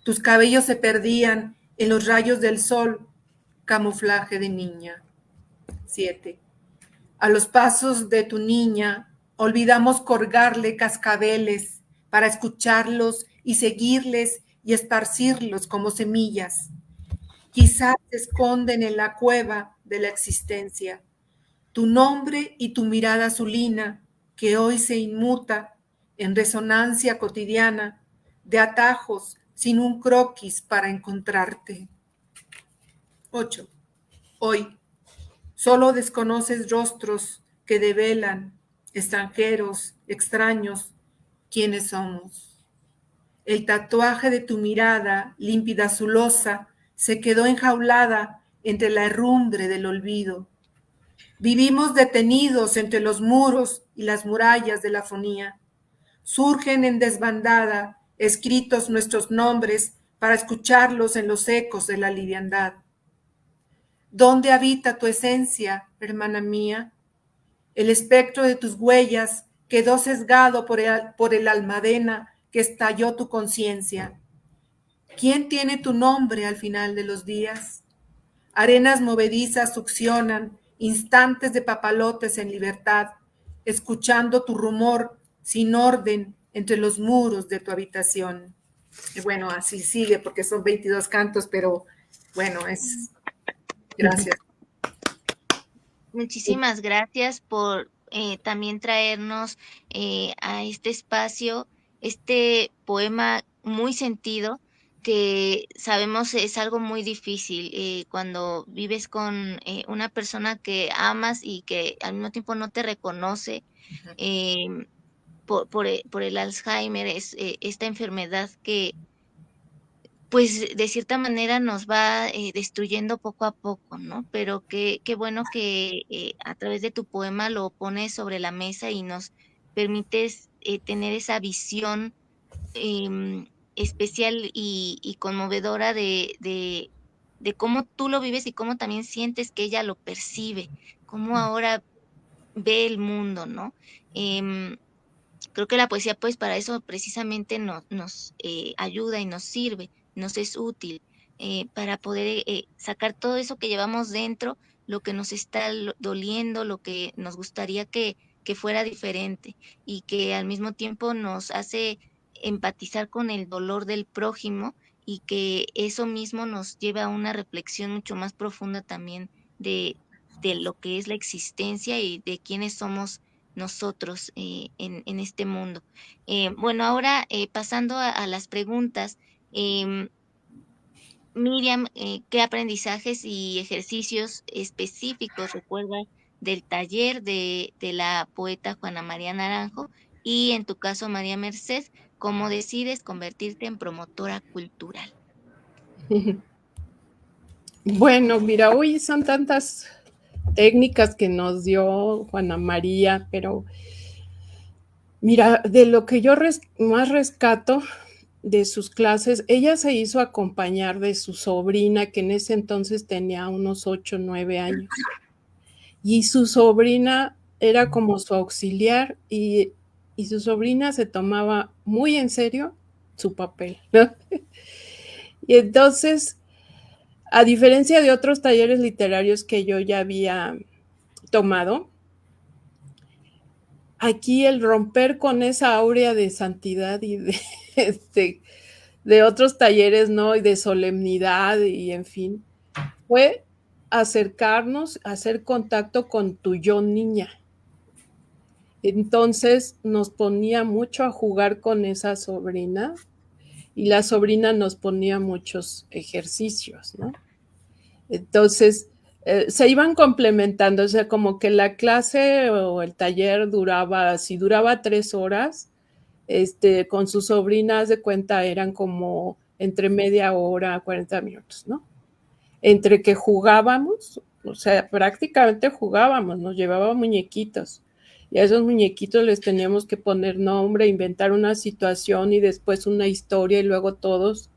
Tus cabellos se perdían en los rayos del sol, camuflaje de niña. 7. A los pasos de tu niña, olvidamos colgarle cascabeles para escucharlos y seguirles y esparcirlos como semillas. Quizás se esconden en la cueva de la existencia. Tu nombre y tu mirada azulina, que hoy se inmuta en resonancia cotidiana de atajos sin un croquis para encontrarte. 8. Hoy, solo desconoces rostros que develan, extranjeros, extraños, quiénes somos. El tatuaje de tu mirada, límpida azulosa, se quedó enjaulada entre la herrumbre del olvido. Vivimos detenidos entre los muros y las murallas de la fonía. Surgen en desbandada, escritos nuestros nombres, para escucharlos en los ecos de la liviandad. ¿Dónde habita tu esencia, hermana mía? El espectro de tus huellas quedó sesgado por el almadena que estalló tu conciencia. ¿Quién tiene tu nombre al final de los días? Arenas movedizas succionan instantes de papalotes en libertad, escuchando tu rumor sin orden entre los muros de tu habitación. Y bueno, así sigue porque son 22 cantos, pero bueno, gracias. Muchísimas gracias por también traernos a este espacio este poema muy sentido, que sabemos es algo muy difícil cuando vives con una persona que amas y que al mismo tiempo no te reconoce. eh, por el Alzheimer, es esta enfermedad que pues de cierta manera nos va destruyendo poco a poco, ¿no? Pero qué bueno que a través de tu poema lo pones sobre la mesa y nos permites tener esa visión em, especial y conmovedora de cómo tú lo vives y cómo también sientes que ella lo percibe, cómo ahora ve el mundo, ¿no? Em, Creo que la poesía, pues, para eso precisamente nos ayuda y nos sirve, nos es útil para poder sacar todo eso que llevamos dentro, lo que nos está doliendo, lo que nos gustaría que fuera diferente y que al mismo tiempo nos hace empatizar con el dolor del prójimo y que eso mismo nos lleva a una reflexión mucho más profunda también de lo que es la existencia y de quiénes somos nosotros en este mundo. Bueno, ahora pasando a las preguntas, Miriam, ¿qué aprendizajes y ejercicios específicos recuerdas del taller de la poeta Juana María Naranjo? Y en tu caso, María Merced, ¿cómo decides convertirte en promotora cultural? Bueno, mira, hoy son tantas técnicas que nos dio Juana María, pero mira, de lo que yo más rescato de sus clases, ella se hizo acompañar de su sobrina, que en ese entonces tenía unos 8 o 9 años. Y su sobrina era como su auxiliar y su sobrina se tomaba muy en serio su papel, ¿no? Y entonces, a diferencia de otros talleres literarios que yo ya había tomado, aquí el romper con esa áurea de santidad y de otros talleres, ¿no? Y de solemnidad y en fin, fue acercarnos, hacer contacto con tu yo niña. Entonces nos ponía mucho a jugar con esa sobrina y la sobrina nos ponía muchos ejercicios, ¿no? Entonces se iban complementando, o sea, como que la clase o el taller duraba, si duraba 3 horas, con sus sobrinas de cuenta eran como entre media hora a 40 minutos, ¿no? Entre que jugábamos, o sea, prácticamente jugábamos, nos llevábamos muñequitos y a esos muñequitos les teníamos que poner nombre, inventar una situación y después una historia y luego todos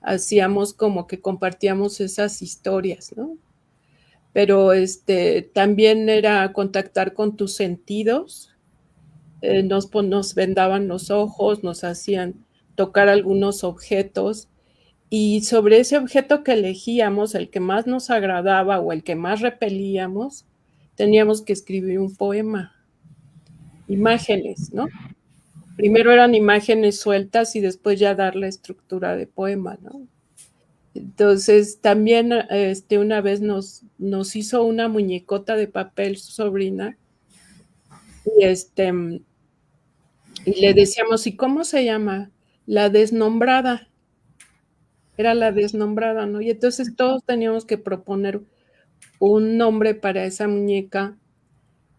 hacíamos como que compartíamos esas historias, ¿no? Pero también era contactar con tus sentidos, nos vendaban los ojos, nos hacían tocar algunos objetos y sobre ese objeto que elegíamos, el que más nos agradaba o el que más repelíamos, teníamos que escribir un poema, imágenes, ¿no? Primero eran imágenes sueltas y después ya darle estructura de poema, ¿no? Entonces también una vez nos hizo una muñecota de papel su sobrina y le decíamos, ¿y cómo se llama? La desnombrada. Era la desnombrada, ¿no? Y entonces todos teníamos que proponer un nombre para esa muñeca,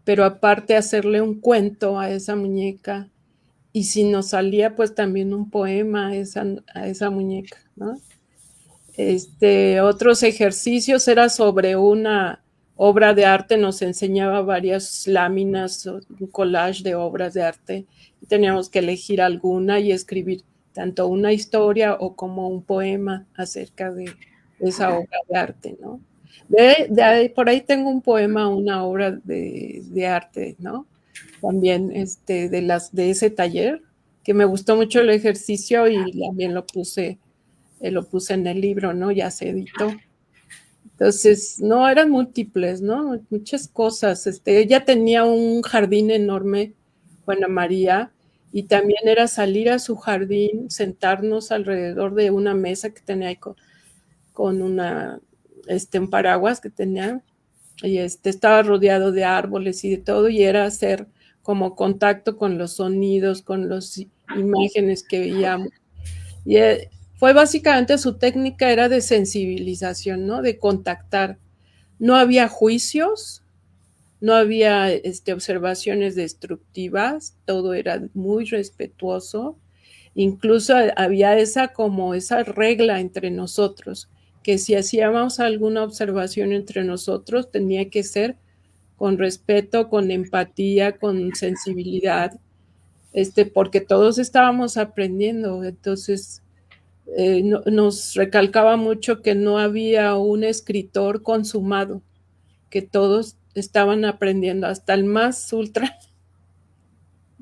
pero aparte hacerle un cuento a esa muñeca y si nos salía pues también un poema a esa muñeca, ¿no? Otros ejercicios era sobre una obra de arte, nos enseñaba varias láminas, un collage de obras de arte y teníamos que elegir alguna y escribir tanto una historia o como un poema acerca de esa obra de arte, ¿no? Por ahí tengo un poema, una obra de arte, ¿no? También de ese taller, que me gustó mucho el ejercicio y también lo puse en el libro, ¿no? Ya se editó. Entonces, no, eran múltiples, ¿no? Muchas cosas. Ella tenía un jardín enorme, Juana María, y también era salir a su jardín, sentarnos alrededor de una mesa que tenía ahí con un paraguas que tenía, y estaba rodeado de árboles y de todo, y era hacer como contacto con los sonidos, con las imágenes que veíamos. Y fue básicamente su técnica era de sensibilización, ¿no? De contactar. No había juicios, no había observaciones destructivas, todo era muy respetuoso. Incluso había esa regla entre nosotros, que si hacíamos alguna observación entre nosotros tenía que ser con respeto, con empatía, con sensibilidad, porque todos estábamos aprendiendo. Entonces, nos recalcaba mucho que no había un escritor consumado, que todos estaban aprendiendo, hasta el más ultra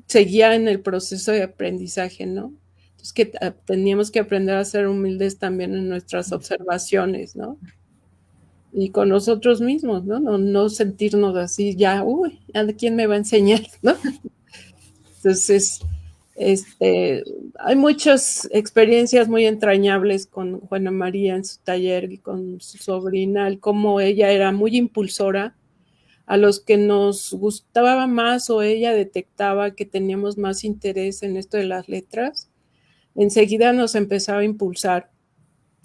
seguía en el proceso de aprendizaje, ¿no? Entonces que teníamos que aprender a ser humildes también en nuestras observaciones, ¿no? Y con nosotros mismos, ¿no? No sentirnos así ya, uy, ¿a quién me va a enseñar, no? Entonces, hay muchas experiencias muy entrañables con Juana María en su taller y con su sobrina, cómo ella era muy impulsora. A los que nos gustaba más o ella detectaba que teníamos más interés en esto de las letras, enseguida nos empezaba a impulsar.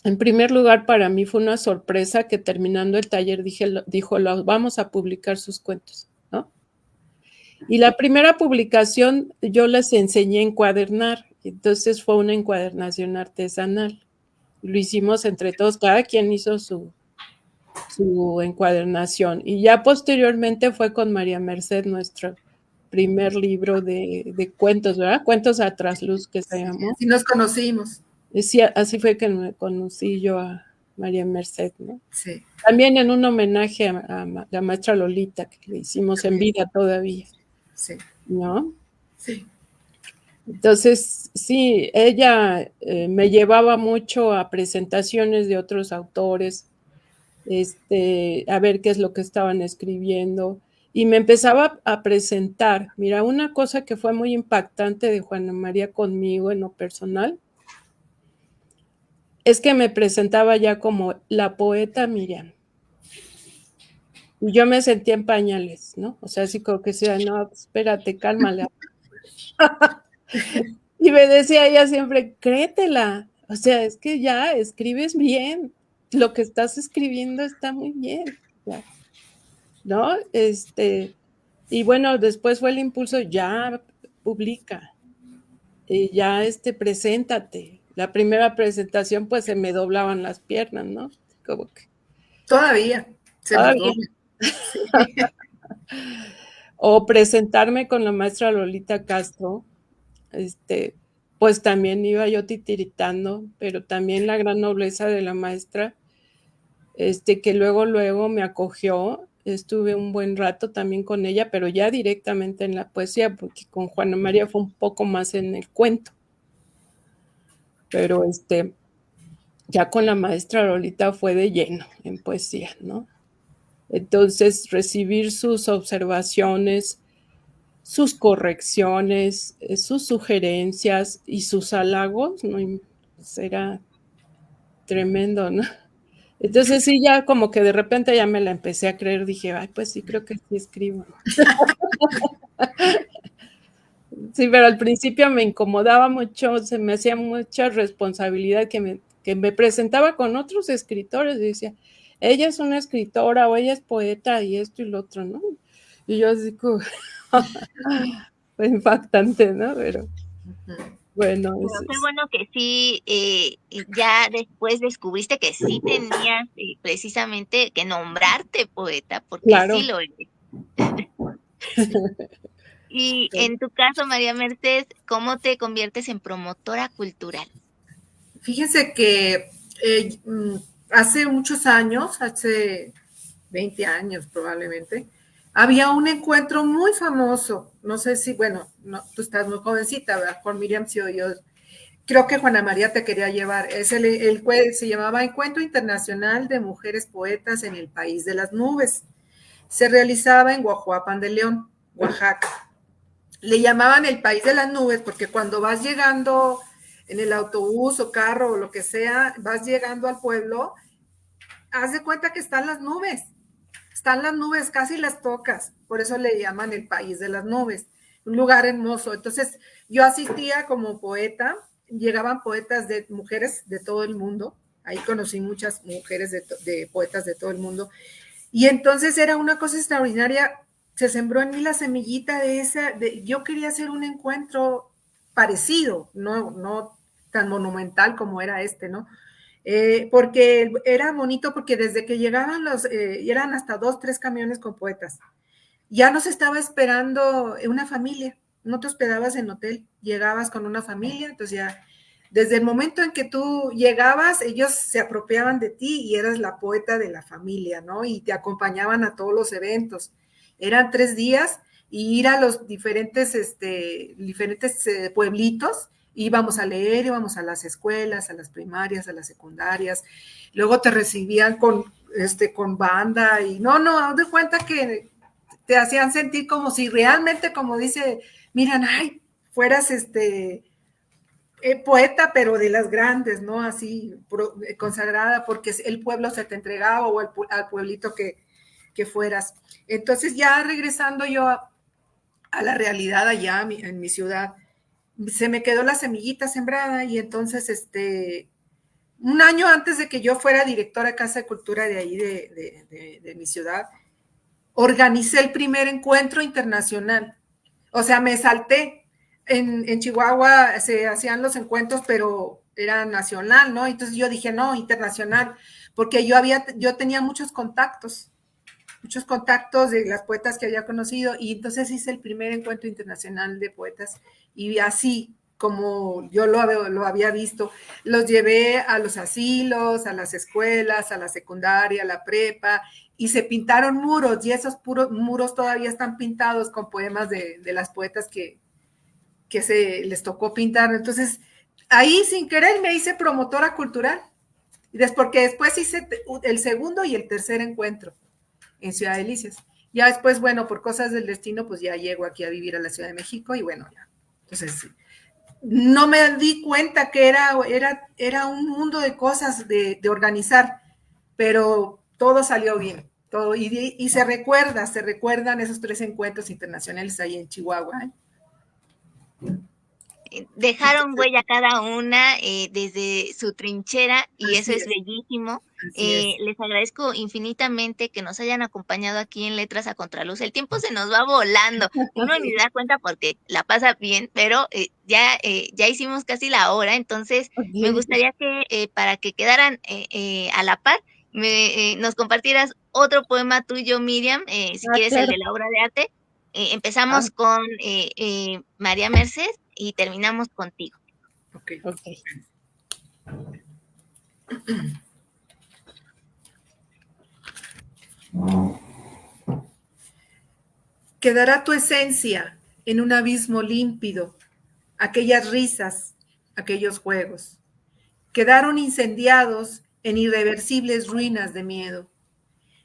En primer lugar, para mí fue una sorpresa que terminando el taller dijo, vamos a publicar sus cuentos, ¿no? Y la primera publicación yo les enseñé a encuadernar, entonces fue una encuadernación artesanal. Lo hicimos entre todos, cada quien hizo su encuadernación. Y ya posteriormente fue con María Merced nuestro primer libro de cuentos, ¿verdad? Cuentos a trasluz, que se llamó. Sí, nos conocimos. Sí, así fue que me conocí yo a María Merced, ¿no? Sí. También en un homenaje a la maestra Lolita, que le hicimos en vida todavía. Sí. ¿No? Sí. Entonces, sí, ella me llevaba mucho a presentaciones de otros autores, a ver qué es lo que estaban escribiendo, y me empezaba a presentar. Mira, una cosa que fue muy impactante de Juana María conmigo en lo personal es que me presentaba ya como la poeta Miriam. Y yo me sentía en pañales, ¿no? O sea, así como que decía, no, espérate, cálmala. Y me decía ella siempre, créetela. O sea, es que ya escribes bien. Lo que estás escribiendo está muy bien, ¿no? Y bueno, después fue el impulso, ya publica, y ya preséntate. La primera presentación, pues se me doblaban las piernas, ¿no? Como que Todavía se nos todavía. dobla. Sí. O presentarme con la maestra Lolita Castro, pues también iba yo titiritando, pero también la gran nobleza de la maestra, que luego me acogió. Estuve un buen rato también con ella, pero ya directamente en la poesía, porque con Juana María fue un poco más en el cuento. Pero ya con la maestra Lolita fue de lleno en poesía, ¿no? Entonces, recibir sus observaciones, sus correcciones, sus sugerencias y sus halagos, ¿no? Pues era tremendo, ¿no? Entonces sí, ya como que de repente ya me la empecé a creer, dije, ay, pues sí, creo que sí escribo. Sí, pero al principio me incomodaba mucho, se me hacía mucha responsabilidad que me presentaba con otros escritores y decía, ella es una escritora o ella es poeta y esto y lo otro, ¿no? Y yo así como, fue impactante, ¿no? Pero bueno, Pero qué bueno que sí, ya después descubriste que sí tenías precisamente que nombrarte poeta, porque sí claro. lo eres. Y en tu caso, María Mercedes, ¿cómo te conviertes en promotora cultural? Fíjense que hace muchos años, hace 20 años probablemente, había un encuentro muy famoso, no sé si, bueno, no, tú estás muy jovencita, ¿verdad? Con Miriam sí, yo creo que Juana María te quería llevar, se llamaba Encuentro Internacional de Mujeres Poetas en el País de las Nubes, se realizaba en Guajuapan de León, Oaxaca. Le llamaban el País de las Nubes porque cuando vas llegando en el autobús o carro o lo que sea, vas llegando al pueblo, haz de cuenta que están las nubes, casi las tocas, por eso le llaman el País de las Nubes, un lugar hermoso. Entonces yo asistía como poeta, llegaban poetas de mujeres de todo el mundo, ahí conocí muchas mujeres de poetas de todo el mundo, y entonces era una cosa extraordinaria, se sembró en mí la semillita yo quería hacer un encuentro parecido, no tan monumental como era ¿no? Porque era bonito porque desde que llegaban eran hasta 2, 3 camiones con poetas, ya nos estaba esperando una familia, no te hospedabas en hotel, llegabas con una familia, entonces ya desde el momento en que tú llegabas, ellos se apropiaban de ti y eras la poeta de la familia, ¿no? Y te acompañaban a todos los eventos. Eran 3 días y ir a los diferentes pueblitos, íbamos a leer, íbamos a las escuelas, a las primarias, a las secundarias, luego te recibían con banda y haz de cuenta que te hacían sentir como si realmente, como dice, miran, ay, fueras poeta, pero de las grandes, ¿no? Así, consagrada, porque el pueblo se te entregaba o al pueblito que fueras. Entonces, ya regresando yo a la realidad allá en mi ciudad, se me quedó la semillita sembrada y entonces, un año antes de que yo fuera directora de Casa de Cultura de ahí, de mi ciudad, organicé el primer encuentro internacional. O sea, me salté. En Chihuahua se hacían los encuentros, pero era nacional, ¿no? Entonces yo dije, no, internacional, porque yo tenía muchos contactos de las poetas que había conocido, y entonces hice el primer encuentro internacional de poetas, y así como yo lo había visto, los llevé a los asilos, a las escuelas, a la secundaria, a la prepa, y se pintaron muros, y esos muros todavía están pintados con poemas de las poetas que que les tocó pintar. Entonces, ahí sin querer me hice promotora cultural, porque después hice el segundo y el tercer encuentro en Ciudad Delicias. Ya después, bueno, por cosas del destino, pues ya llego aquí a vivir a la Ciudad de México y bueno, ya. Entonces, no me di cuenta que era un mundo de cosas de organizar, pero todo salió bien. Todo, y se recuerdan esos 3 encuentros internacionales ahí en Chihuahua. Dejaron huella cada una desde su trinchera y eso es bellísimo. Les agradezco infinitamente que nos hayan acompañado aquí en Letras a Contraluz. El tiempo se nos va volando, uno ni se da cuenta porque la pasa bien, pero ya hicimos casi la hora, entonces me gustaría que para que quedaran a la par, nos compartieras otro poema tuyo, Miriam, si quieres claro. el de la obra de arte. Empezamos con María Merced y terminamos contigo. Ok. Quedará tu esencia en un abismo límpido, aquellas risas, aquellos juegos. Quedaron incendiados en irreversibles ruinas de miedo.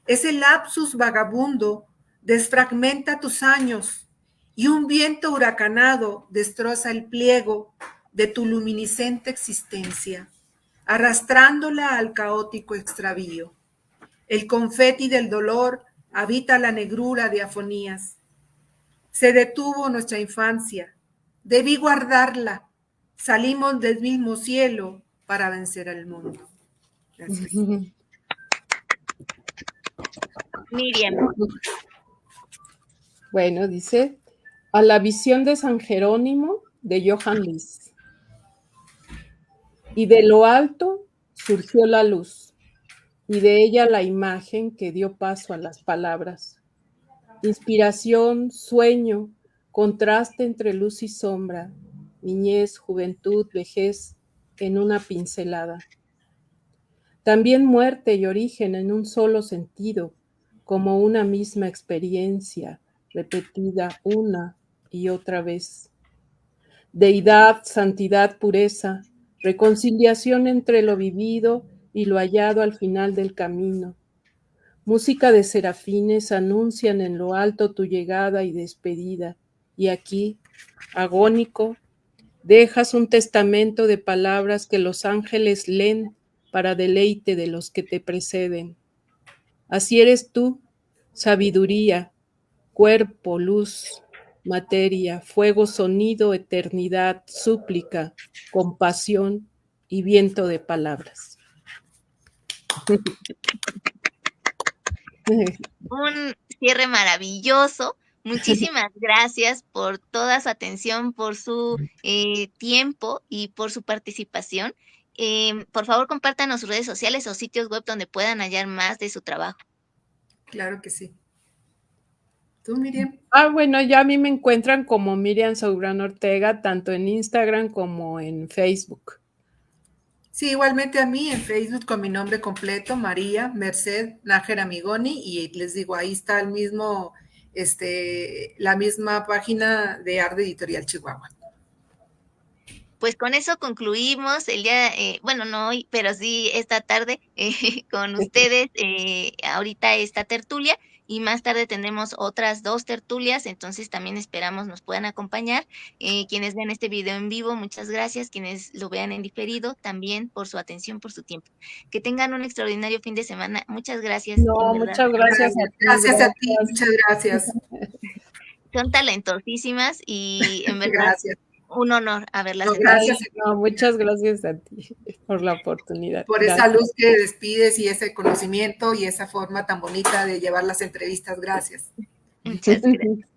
Ese lapsus vagabundo desfragmenta tus años y un viento huracanado destroza el pliego de tu luminiscente existencia, arrastrándola al caótico extravío. El confeti del dolor habita la negrura de afonías. Se detuvo nuestra infancia. Debí guardarla. Salimos del mismo cielo para vencer al mundo. Gracias. Miriam. Bueno, dice, a la visión de San Jerónimo de Johann Lis. Y de lo alto surgió la luz, y de ella la imagen que dio paso a las palabras. Inspiración, sueño, contraste entre luz y sombra, niñez, juventud, vejez, en una pincelada. También muerte y origen en un solo sentido, como una misma experiencia, repetida una y otra vez. Deidad, santidad, pureza, reconciliación entre lo vivido y lo hallado al final del camino. Música de serafines anuncian en lo alto tu llegada y despedida, y aquí, agónico, dejas un testamento de palabras que los ángeles leen para deleite de los que te preceden. Así eres tú, sabiduría, cuerpo, luz, materia, fuego, sonido, eternidad, súplica, compasión y viento de palabras. Un cierre maravilloso. Muchísimas gracias por toda su atención, por su tiempo y por su participación. Por favor, compártanos sus redes sociales o sitios web donde puedan hallar más de su trabajo. Claro que sí. ¿Tú, Miriam? Bueno, ya a mí me encuentran como Miriam Sobrano Ortega, tanto en Instagram como en Facebook. Sí, igualmente a mí en Facebook con mi nombre completo, María Merced Nájera Migoni, y les digo, ahí está el mismo, la misma página de Arte Editorial Chihuahua. Pues con eso concluimos el día, bueno, no hoy, pero sí esta tarde con ustedes, ahorita esta tertulia, y más tarde tendremos otras 2 tertulias, entonces también esperamos nos puedan acompañar. Quienes vean este video en vivo, muchas gracias. Quienes lo vean en diferido, también por su atención, por su tiempo. Que tengan un extraordinario fin de semana. Muchas gracias. No, muchas gracias a ti. Gracias a ti, muchas gracias. Son talentosísimas y en verdad Gracias. un honor haberlas Gracias. No, muchas gracias a ti por la oportunidad. Por esa luz que despides y ese conocimiento y esa forma tan bonita de llevar las entrevistas. Gracias. Muchas gracias.